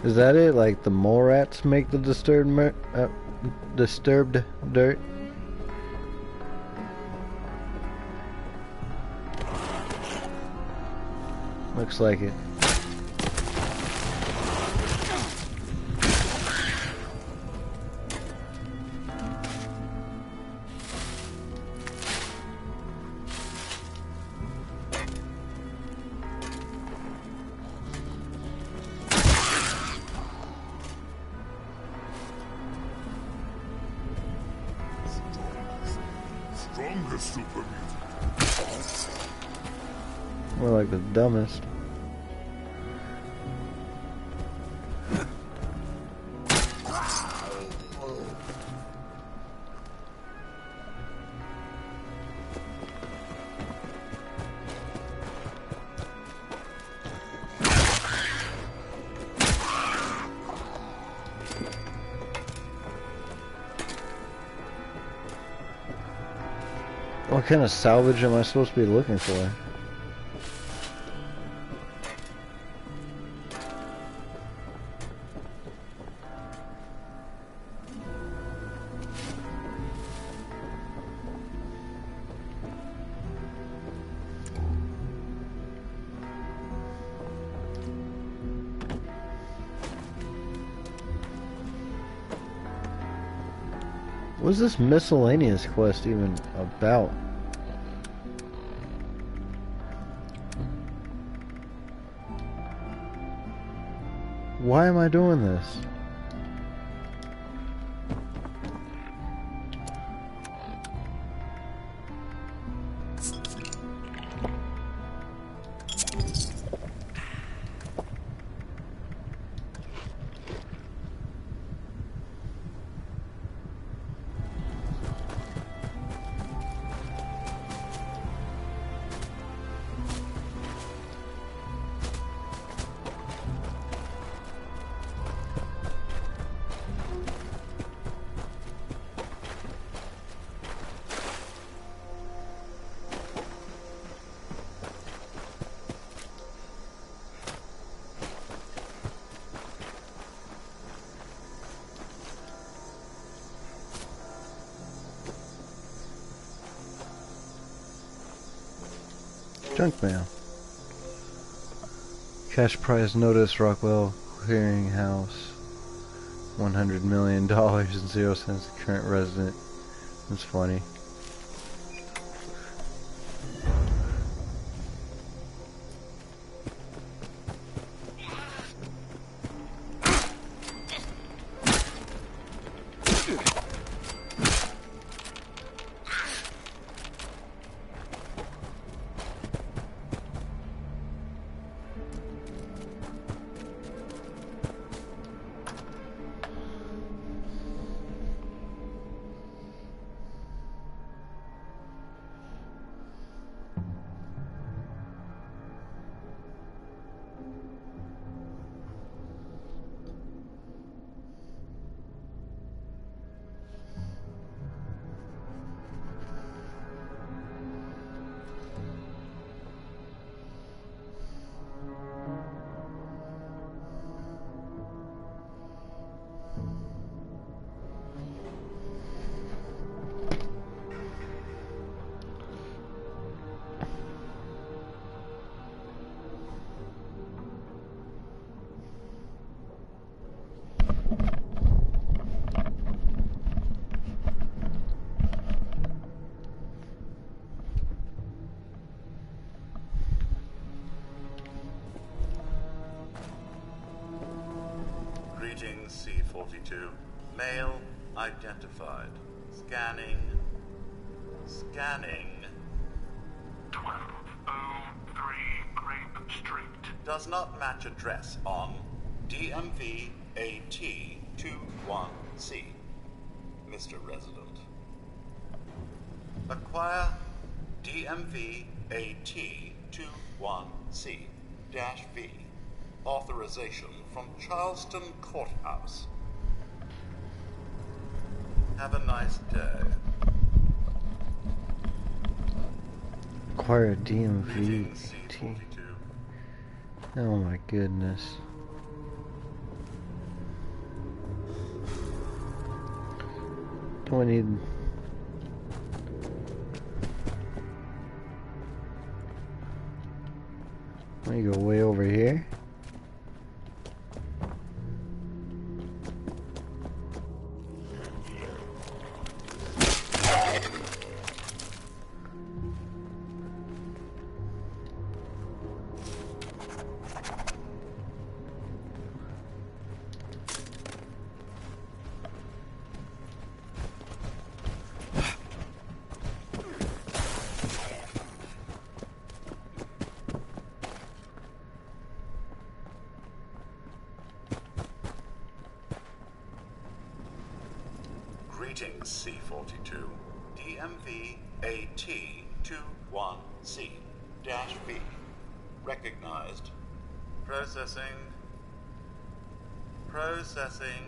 Is that it? Like the mole rats make the disturbed dirt? Looks like it. Strongest super mutant. More like the dumbest. What kind of salvage am I supposed to be looking for? What is this miscellaneous quest even about? Why am I doing this? Junk mail. Cash prize notice, Rockwell Clearinghouse. $100 million and 0 cents current resident. That's funny. Greetings, C-42. Male identified. Scanning. Scanning. 1203 Grape Street. Does not match address on DMV AT21C. Mr. Resident. Acquire DMV AT21C-V. Authorization from Charleston Courthouse. Have a nice day. Acquire a DMV. Greetings, C-42. Oh my goodness. Do I need... Let me go way over here. Greetings, C-42. DMV AT21C-V. Recognized. Processing. Processing.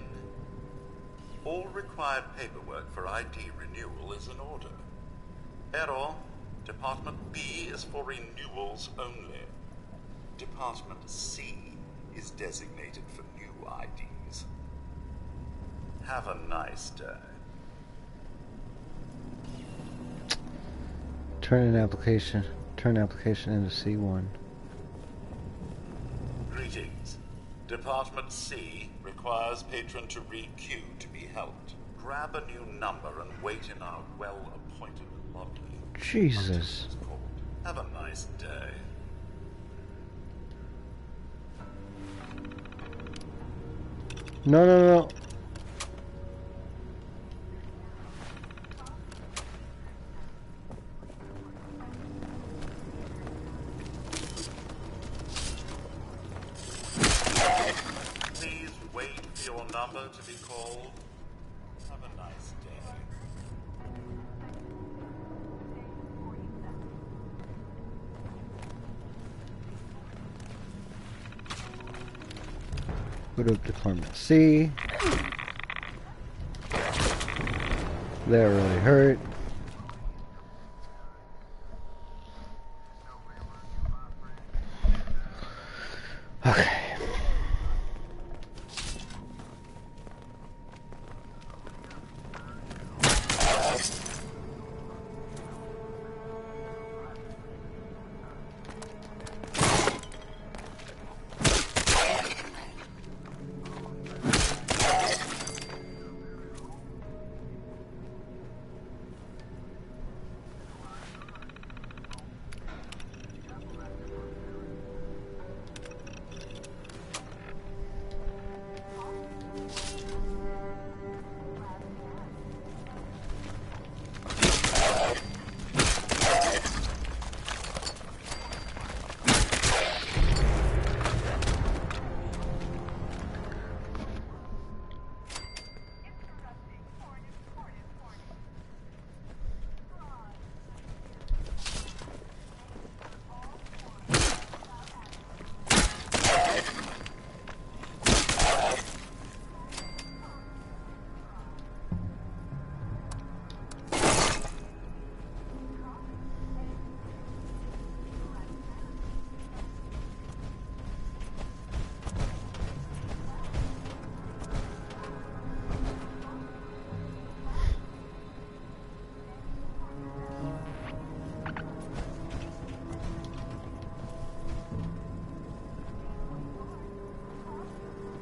All required paperwork for ID renewal is in order. Error. Department B is for renewals only. Department C is designated for new IDs. Have a nice day. Turn application into C1. Greetings. Department C requires patron to re-queue to be helped. Grab a new number and wait in our well-appointed lobby. Jesus. It's called. Have a nice day. No, no, no. Please wait for your number to be called. Have a nice day. Go to Department C. That really hurt. Okay.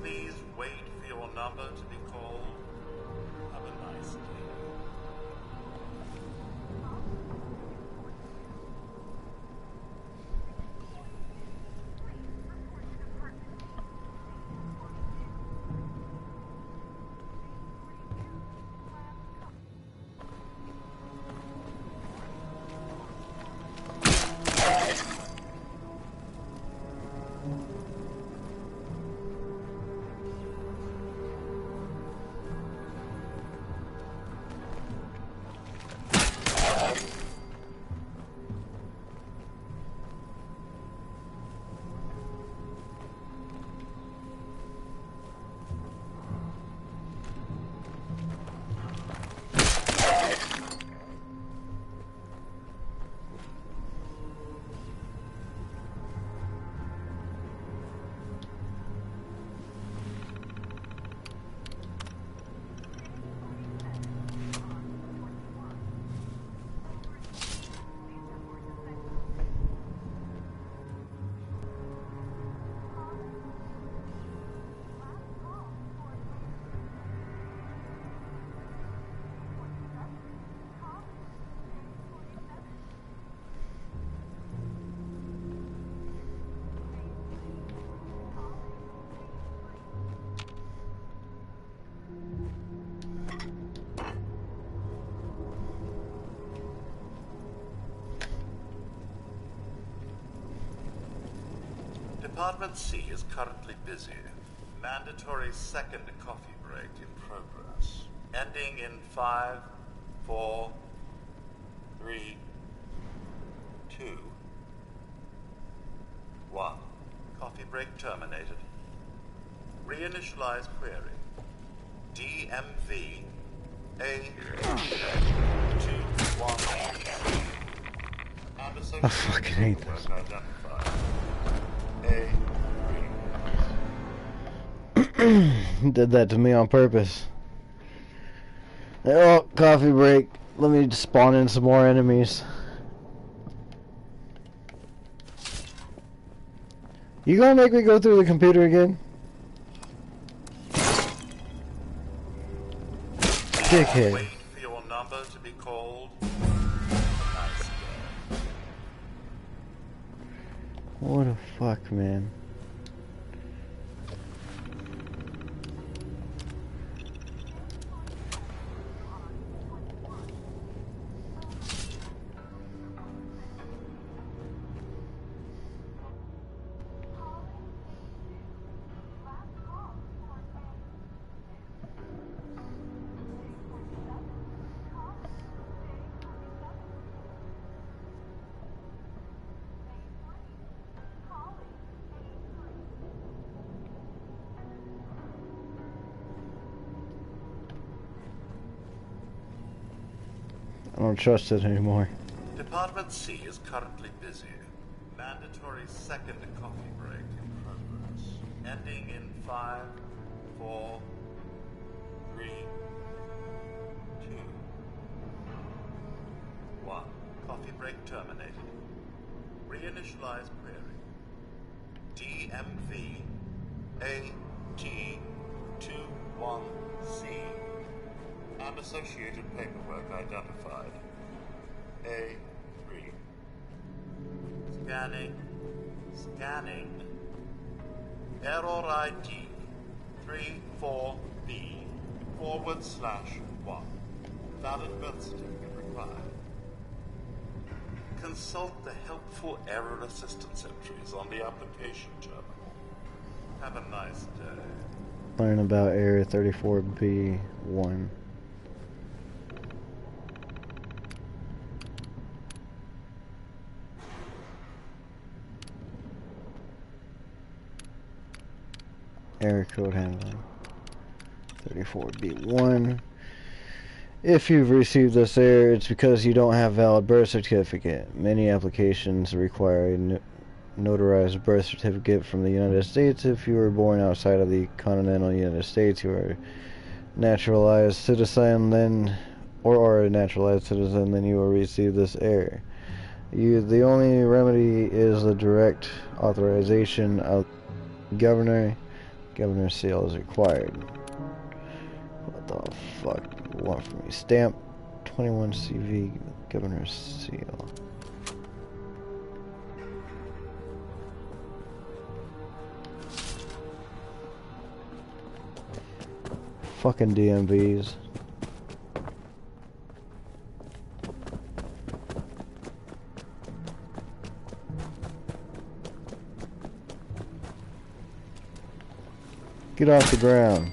Please wait for your number to be called. Have a nice day. Department C is currently busy. Mandatory second coffee break in progress. Ending in 5, 4, 3, 2, 1. Coffee break terminated. Reinitialize query. DMV A21. I fucking hate this. Did that to me on purpose. Oh, coffee break. Let me just spawn in some more enemies. You gonna make me go through the computer again? Dickhead. Wait for your number to be called. Nice day. What the fuck, man? I don't trust it anymore. Department C is currently busy. Mandatory second coffee break in progress. Ending in 5, 4, 3, 2, 1. Coffee break terminated. Reinitialize query. DMV AT21C and associated paperwork identified. A3. Scanning. Scanning. Error ID 34B/1. Valid birth certificate required. Consult the helpful error assistance entries on the application terminal. Have a nice day. Learn about Area 34B1. Error code handling 34B1. If you've received this error, it's because you don't have valid birth certificate. Many applications require a notarized birth certificate from the United States. If you were born outside of the continental United States, you are a naturalized citizen, then are a naturalized citizen, then you will receive this error. The only remedy is the direct authorization of the governor. Governor's seal is required. What the fuck you want from me? Stamp 21 CV governor's seal. Fucking DMVs. Get off the ground.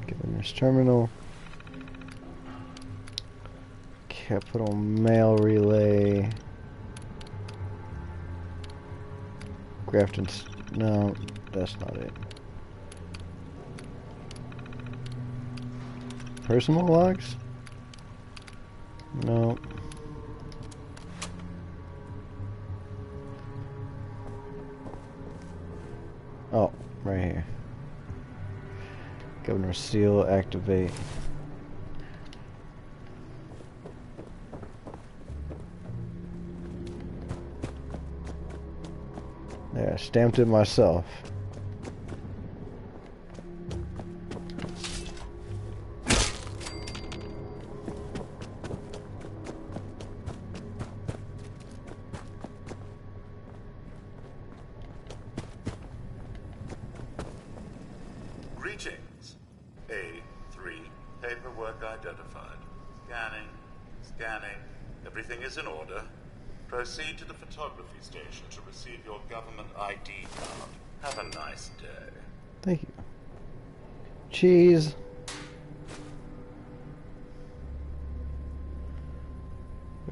Governor's terminal. Capital Mail Relay. Grafton. No, that's not it. Personal logs? No. Oh, right here. Governor's seal, activate. Yeah, I stamped it myself. Paperwork identified. Scanning. Scanning. Everything is in order. Proceed to the photography station to receive your government ID card. Have a nice day. Thank you. Cheese.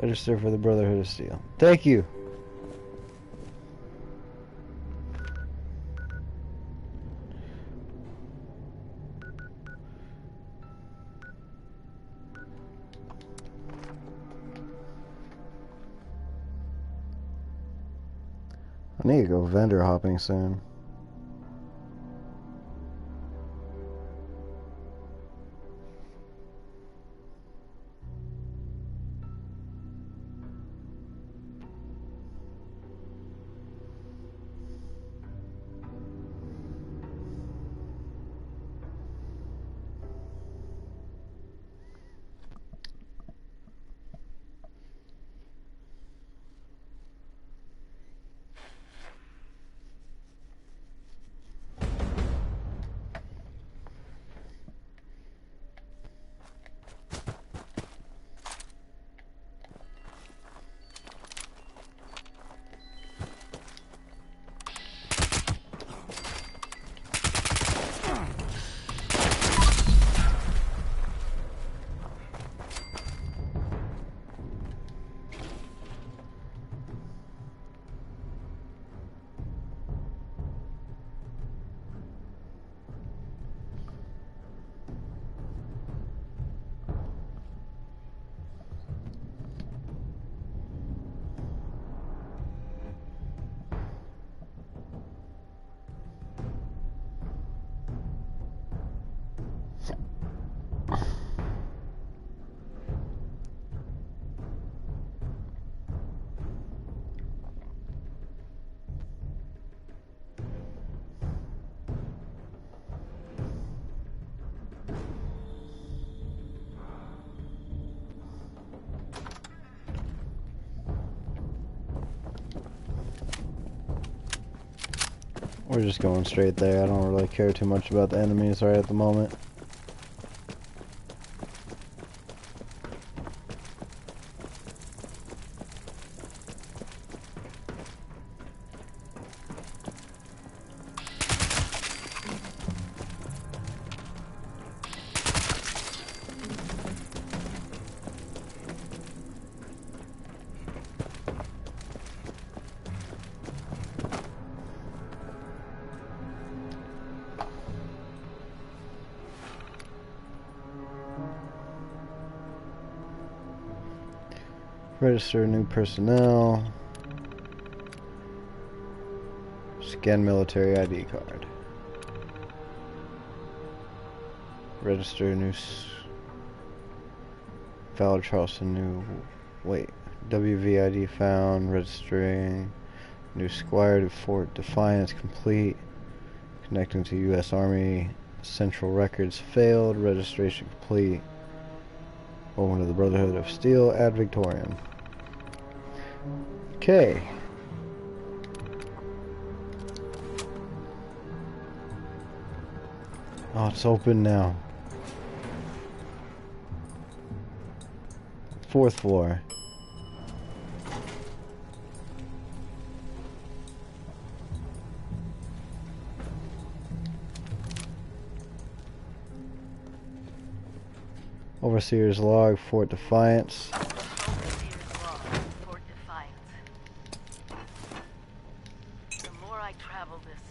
Register for the Brotherhood of Steel. Thank you. I need to go vendor hopping soon. We're just going straight there. I don't really care too much about the enemies right at the moment. Register new personnel. Scan military ID card. Register new Valor Charleston new WVID found. Registering new Squire to Fort Defiance complete. Connecting to U.S. Army Central Records failed. Registration complete. Over to the Brotherhood of Steel, Ad Victoriam. Okay. Oh, it's open now. 4th floor. Overseer's log, Fort Defiance. Overseer's log, Fort Defiance. The more I travel this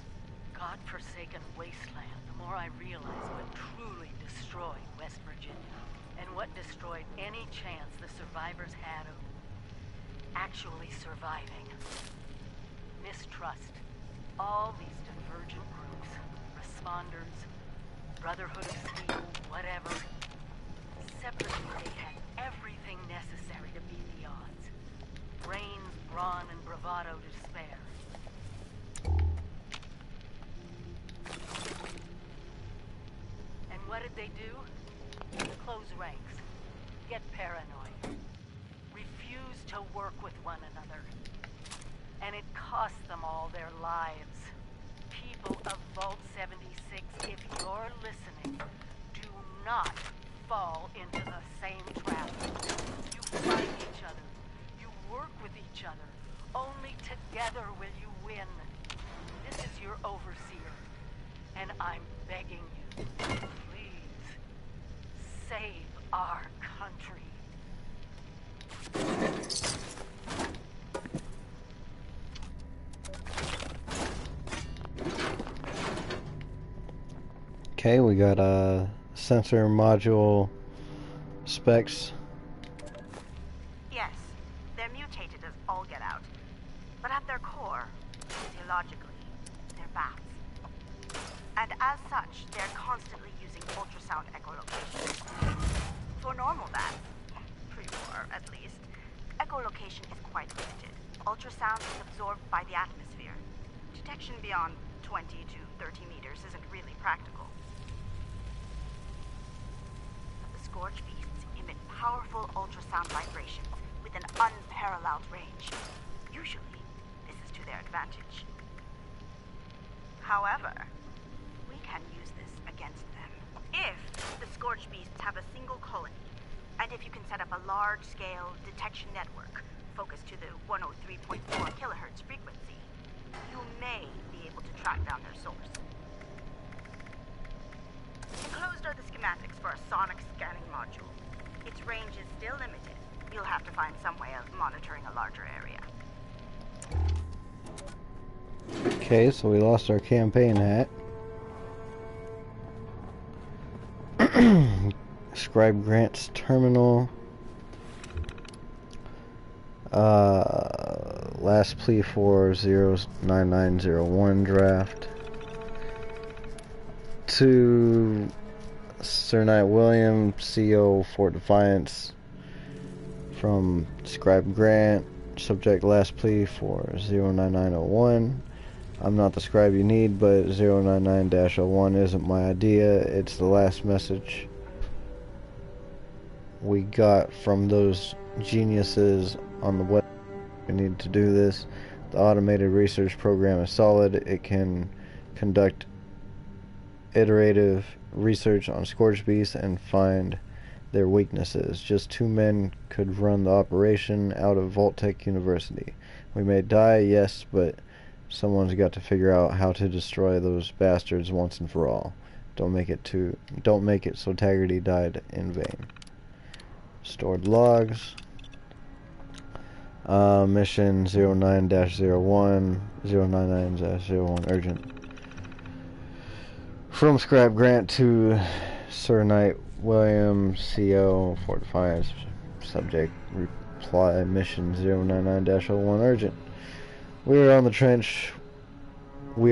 godforsaken wasteland, the more I realize what truly destroyed West Virginia, and what destroyed any chance the survivors had of actually surviving. Mistrust. All these divergent groups, responders, Brotherhood of Steel, whatever. Separately, they had everything necessary to beat the odds. Brains, brawn, and bravado to spare. And what did they do? Close ranks. Get paranoid. Refuse to work with one another. And it cost them all their lives. People of Vault 76, if you're listening, do not fall into the same trap. You find each other. You work with each other. Only together will you win. This is your overseer, and I'm begging you, please, save our country. Okay, we got sensor module specs. Yes, they're mutated as all get out. But at their core, physiologically, they're bats. And as such, they're constantly using ultrasound echolocation. For normal bats, pre-war at least, echolocation is quite limited. Ultrasound is absorbed by the atmosphere. Detection beyond 20 to 30 meters isn't really practical. The Scorch Beasts emit powerful ultrasound vibrations with an unparalleled range. Usually, this is to their advantage. However, we can use this against them. If the Scorch Beasts have a single colony, and if you can set up a large-scale detection network focused to the 103.4 kilohertz frequency, you may be able to track down their source. Enclosed are the schematics for a sonic scanning module. Its range is still limited. You'll have to find some way of monitoring a larger area. Okay, so we lost our campaign hat. Scribe Grant's terminal. Last plea for 09901 draft. To Sir Knight William, CO Fort Defiance, from Scribe Grant, subject last plea for 09901. I'm not the scribe you need, but 099-01 isn't my idea. It's the last message we got from those geniuses on the web. We need to do this. The automated research program is solid. It can conduct iterative research on Scorch Beasts and find their weaknesses. Just 2 men could run the operation out of Vault-Tec University. We may die, yes, but someone's got to figure out how to destroy those bastards once and for all. Don't make it so Taggarty died in vain. Stored logs. Mission 09-01, 099-01 urgent. From Scribe Grant to Sir Knight William, CO Fort Defiance, subject reply mission 099-01 urgent. We are in the trench we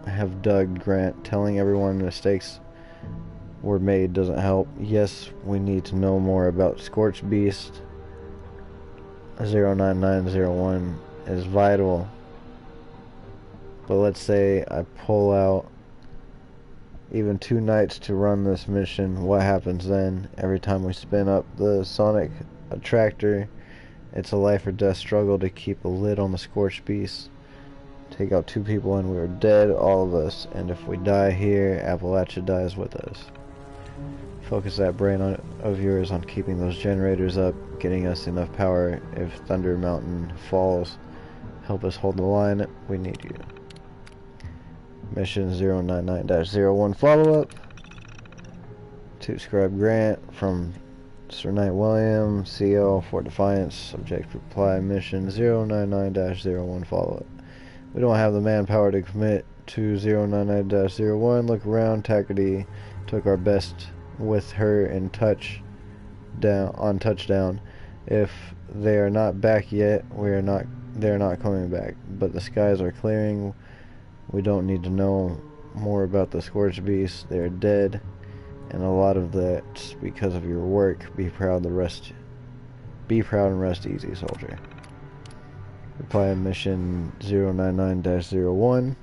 have dug. Grant, telling everyone mistakes were made doesn't help. Yes, we need to know more about Scorch Beast. 09901 is vital. But let's say I pull out even 2 nights to run this mission. What happens then? Every time we spin up the sonic attractor, it's a life or death struggle to keep a lid on the Scorch Beast. Take out 2 people and we're dead, all of us. And if we die here, Appalachia dies with us. Focus that brain of yours on keeping those generators up, getting us enough power if Thunder Mountain falls. Help us hold the line. We need you. Mission 099-01 follow-up. To Scribe Grant from Sir Knight William, CO Fort Defiance, subject reply mission 099-01 follow-up. We don't have the manpower to commit to 099-01. Look around. Taggarty took our best with her in on touchdown. If they are not back yet, they're not coming back. But the skies are clearing. We don't need to know more about the Scorch Beasts. They're dead, and a lot of that's because of your work. Be proud and rest easy, soldier. Reply mission 099-01.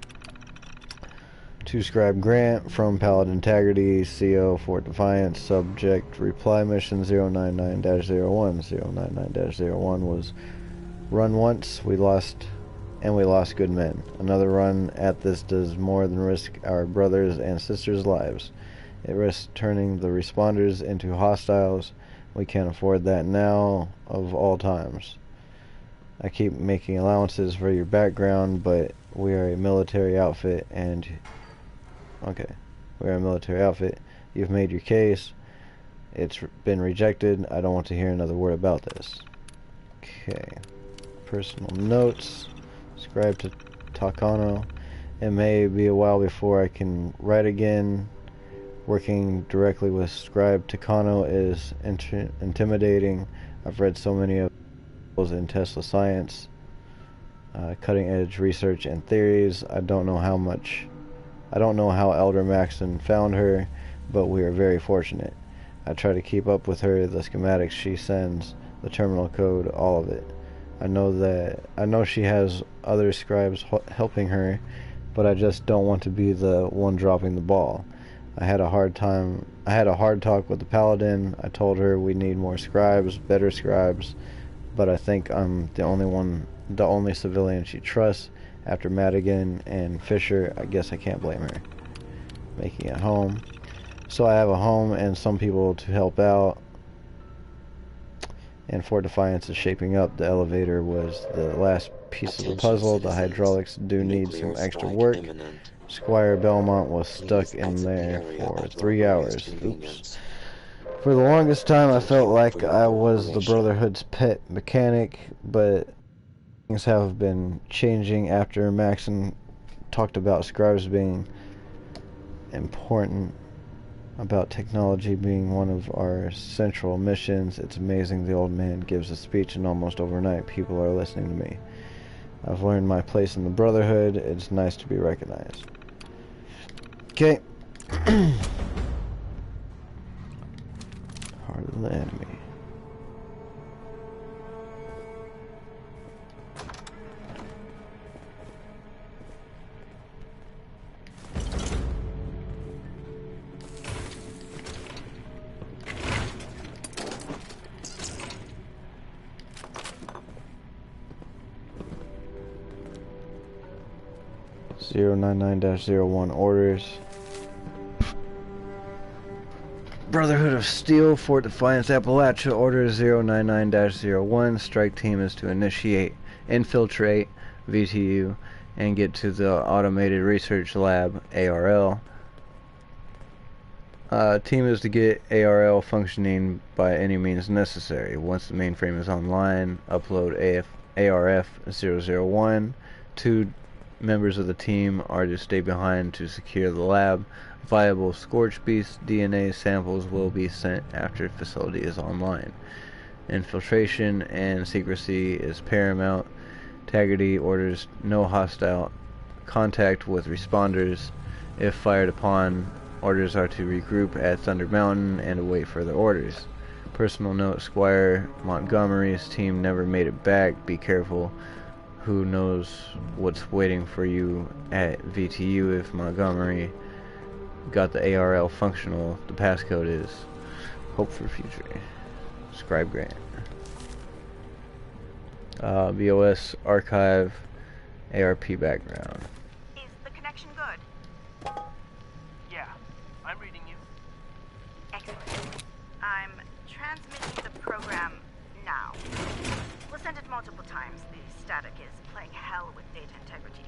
To Scribe Grant from Paladin Taggarty, CO Fort Defiance, subject reply mission 099-01. 099-01 was run once, we lost good men. Another run at this does more than risk our brothers and sisters' lives. It risks turning the responders into hostiles. We can't afford that now, of all times. I keep making allowances for your background, but we are a military outfit and... Okay. We are a military outfit. You've made your case. It's been rejected. I don't want to hear another word about this. Okay. Personal notes. Scribe to Takano. It may be a while before I can write again. Working directly with Scribe Takano is intimidating. I've read so many of those in Tesla science, cutting edge research and theories. I don't know how Elder Maxon found her, but we are very fortunate. I try to keep up with her, the schematics she sends, the terminal code, all of it. I know she has other scribes helping her, but I just don't want to be the one dropping the ball. I had a hard talk with the Paladin. I told her we need more scribes, better scribes, but I think I'm the only civilian she trusts. After Madigan and Fisher, I guess I can't blame her. Making it home. So I have a home and some people to help out. And Fort Defiance is shaping up. The elevator was the last piece of the puzzle. The hydraulics do need some extra work. Squire Belmont was stuck in there for 3 hours. Oops. For the longest time, I felt like I was the Brotherhood's pet mechanic, but things have been changing after Maxon talked about scribes being important, about technology being one of our central missions. It's amazing the old man gives a speech and almost overnight people are listening to me. I've learned my place in the Brotherhood. It's nice to be recognized. Okay. Heart of the enemy. (099-01) orders. Brotherhood of Steel, Fort Defiance, Appalachia, Order 099-01. Strike team is to infiltrate VTU, and get to the Automated Research Lab, ARL. Team is to get ARL functioning by any means necessary. Once the mainframe is online, upload ARF-001. 2 members of the team are to stay behind to secure the lab. Viable Scorch Beast DNA samples will be sent after the facility is online. Infiltration and secrecy is paramount. Taggarty orders no hostile contact with responders. If fired upon, orders are to regroup at Thunder Mountain and await further orders. Personal note, Squire Montgomery's team never made it back. Be careful. Who knows what's waiting for you at VTU if Montgomery got the ARL functional. The passcode is Hope for Future. Scribe Grant. BOS archive, ARP background. Is the connection good? Yeah, I'm reading you. Excellent. I'm transmitting the program now. We'll send it multiple times. The static is playing hell with data integrity.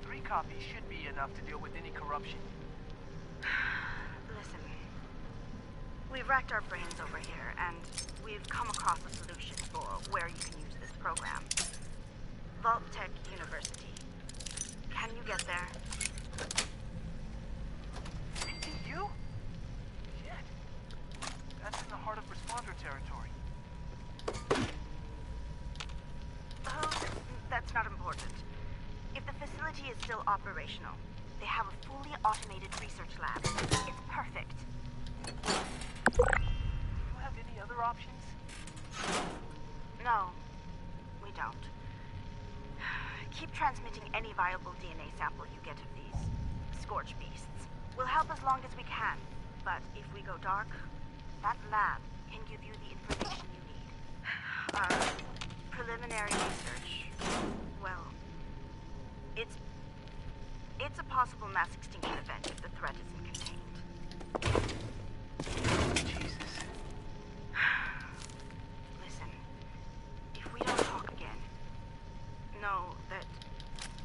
3 copies should be enough to deal with any corruption. Listen, we've racked our brains over here, and we've come across a solution for where you can use this program. Vault-Tec University. Can you get there? VTU? Shit. That's in the heart of responder territory. Oh, that's not important. If the facility is still operational, they have a fully automated research lab. It's perfect. Do you have any other options? No, we don't. Keep transmitting any viable DNA sample you get of these Scorch Beasts. We'll help as long as we can, but if we go dark, that lab can give you the information you need. Preliminary research, well, it's It's a possible mass extinction event if the threat isn't contained. Jesus. Listen, if we don't talk again, know that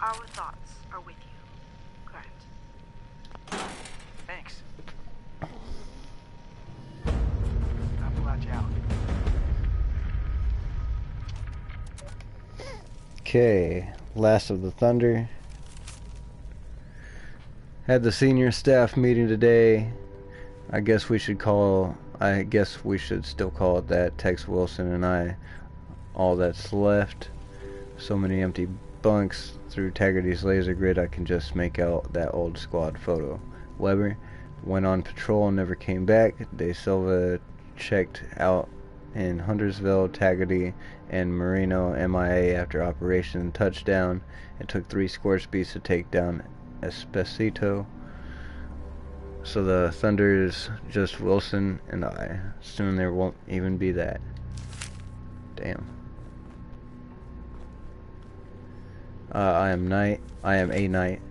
our thoughts are with you, Grant. Thanks. Appalachia out. Okay, Last of the Thunder. Had the senior staff meeting today. I guess we should still call it that. Tex Wilson and I, all that's left. So many empty bunks. Through Taggarty's laser grid, I can just make out that old squad photo. Weber went on patrol and never came back. De Silva checked out in Huntersville. Taggarty and Marino MIA after Operation Touchdown. It took 3 Scorch Beasts to take down Esposito. So the Thunder is just Wilson and I. Soon there won't even be that. Damn. I am a knight.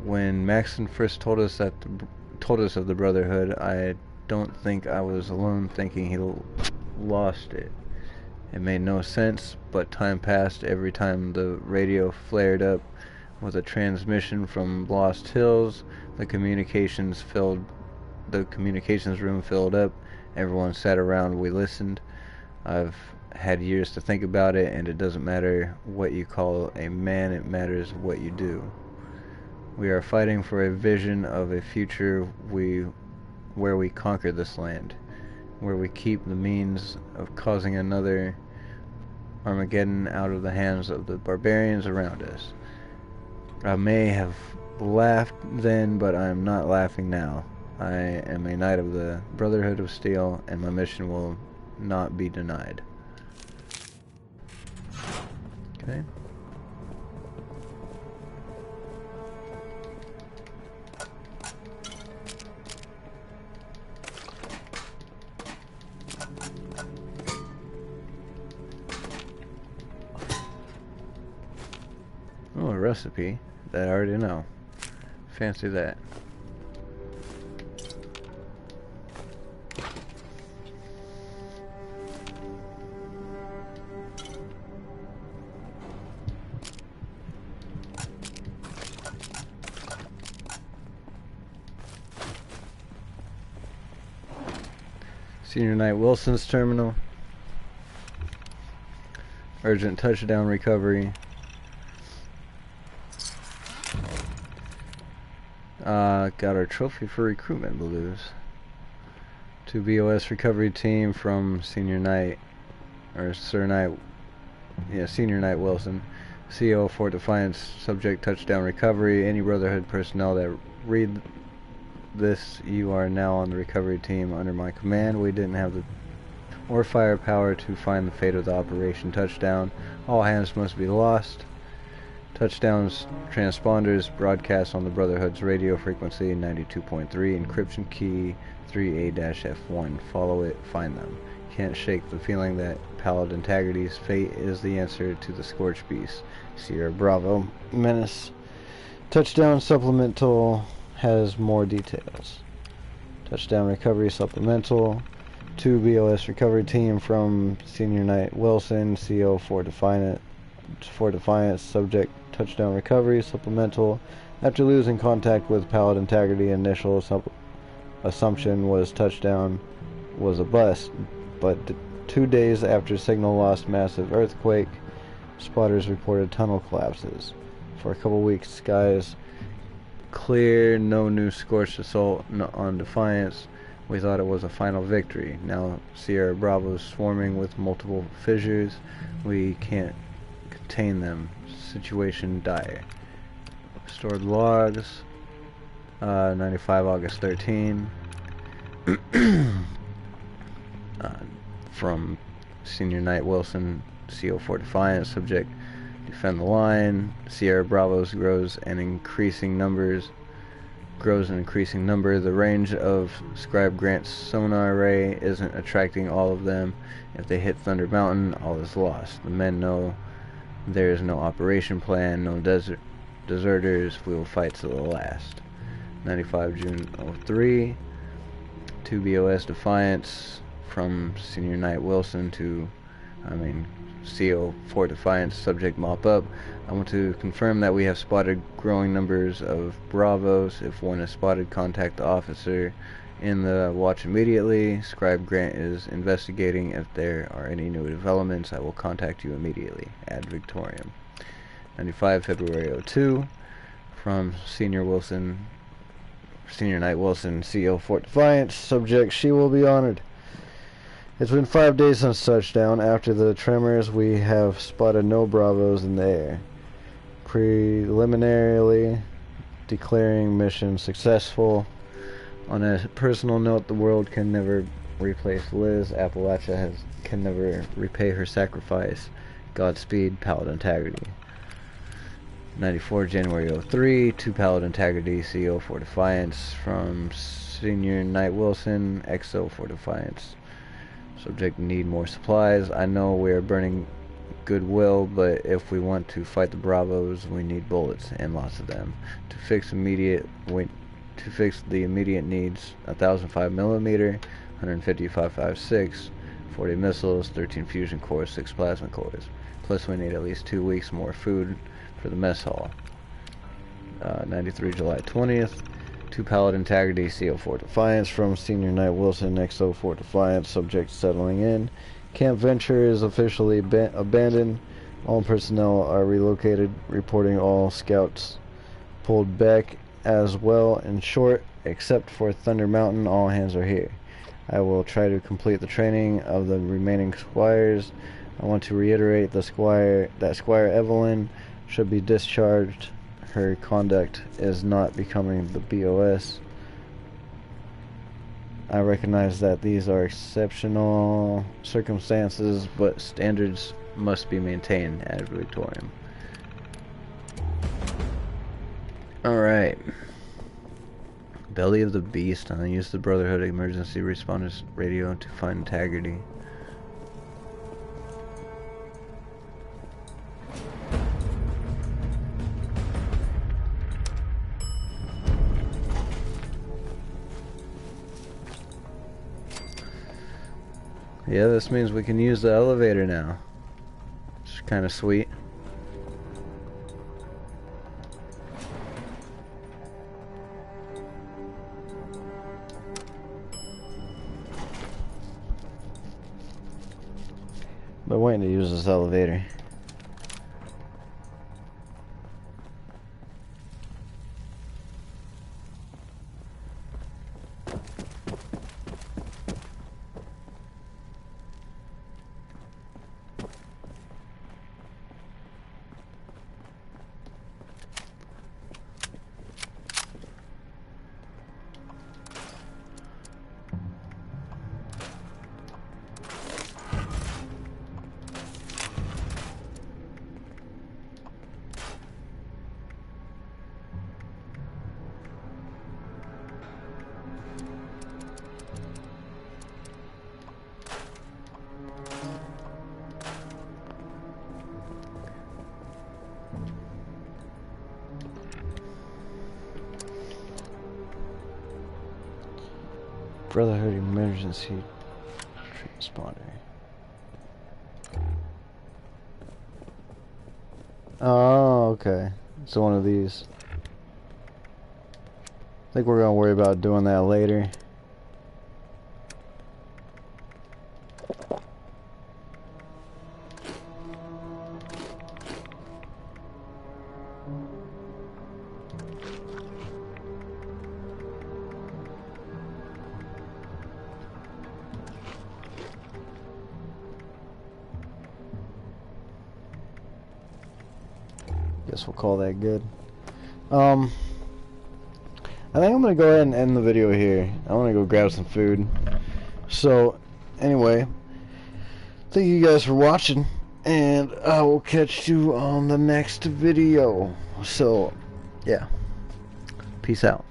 When Maxon first told us of the Brotherhood, I don't think I was alone thinking he lost it. It made no sense, but time passed. Every time the radio flared up with a transmission from Lost Hills, the communications room filled up. Everyone sat around, we listened. I've had years to think about it, and it doesn't matter what you call a man, it matters what you do. We are fighting for a vision of a future where we conquer this land, where we keep the means of causing another Armageddon out of the hands of the barbarians around us. I may have laughed then, but I am not laughing now. I am a knight of the Brotherhood of Steel, and my mission will not be denied. Okay. Oh, a recipe that I already know. Fancy that. Senior Knight Wilson's terminal. Urgent touchdown recovery. Got our trophy for recruitment, Blues. 2 BOS recovery team from Senior Knight, or Senior Knight Wilson. CO Fort Defiance, subject touchdown recovery. Any Brotherhood personnel that read this, you are now on the recovery team under my command. We didn't have the or firepower to find the fate of the Operation Touchdown. All hands must be lost. Touchdowns transponders broadcast on the Brotherhood's radio frequency 92.3, encryption key 3A-F1. Follow it, find them. Can't shake the feeling that Paladin Taggarty's fate is the answer to the Scorch Beast. Sierra Bravo Menace. Touchdown supplemental has more details. Touchdown recovery supplemental. 2 BOS recovery team from Senior Knight Wilson. CO Fort Defiance, subject touchdown recovery supplemental. After losing contact with Paladin Taggarty, initial assumption was touchdown was a bust, but 2 days after signal lost, massive earthquake. Spotters reported tunnel collapses. For a couple weeks, skies clear, no new scorched assault on Defiance. We thought it was a final victory. Now Sierra Bravo is swarming with multiple fissures. We can't contain them. Situation dire. Stored logs. 95 August 13. From Senior Knight Wilson, CO Fort Defiance, subject defend the line. Sierra Bravos grows in increasing number. The range of Scribe Grant's sonar array isn't attracting all of them. If they hit Thunder Mountain, all is lost. The men know There is no operation plan, no deserters. We will fight to the last. 95 June 03. 2 BOS Defiance from Senior Knight Wilson to, CO Fort Defiance, subject mop up. I want to confirm that we have spotted growing numbers of Bravos. If one is spotted, contact the officer in the watch immediately. Scribe Grant is investigating. If there are any new developments, I will contact you immediately. Ad Victoriam. 95 February 02 from Senior Knight Wilson, CO Fort Defiance, subject, she will be honored. It's been 5 days since touchdown. After the tremors, we have spotted no Bravos in the air. Preliminarily declaring mission successful. On a personal note, the world can never replace Liz. Appalachia can never repay her sacrifice. Godspeed, Paladin Integrity. 94 January 03, 2 Paladin Integrity, CO for Defiance from Senior Knight Wilson, XO for Defiance. Subject, need more supplies. I know we are burning goodwill, but if we want to fight the Bravos, we need bullets, and lots of them. To fix the immediate needs, 1,005mm, 150 5.56, 40 missiles, 13 fusion cores, 6 plasma cores. Plus we need at least 2 weeks more food for the mess hall. 93 July 20th. 2 Paladin Integrity, CO Fort Defiance from Senior Knight Wilson, XO Fort Defiance, subject settling in. Camp Venture is officially abandoned. All personnel are relocated, reporting all scouts pulled back as well. In short, except for Thunder Mountain, all hands are here. I will try to complete the training of the remaining squires. I want to reiterate that Squire Evelyn should be discharged. Her conduct is not becoming the BOS. I recognize that these are exceptional circumstances, but standards must be maintained. Ad Victoriam. Alright. Belly of the Beast. I use the Brotherhood Emergency Responders Radio to find Integrity. Yeah, this means we can use the elevator now. It's kind of sweet. Been waiting to use this elevator. Brotherhood Emergency Transponder. Oh, okay. So one of these. I think we're gonna worry about doing that later. Guess we'll call that good. I think I'm gonna go ahead and end the video here. I wanna go grab some food. So, anyway, thank you guys for watching, and I will catch you on the next video. So, yeah. Peace out.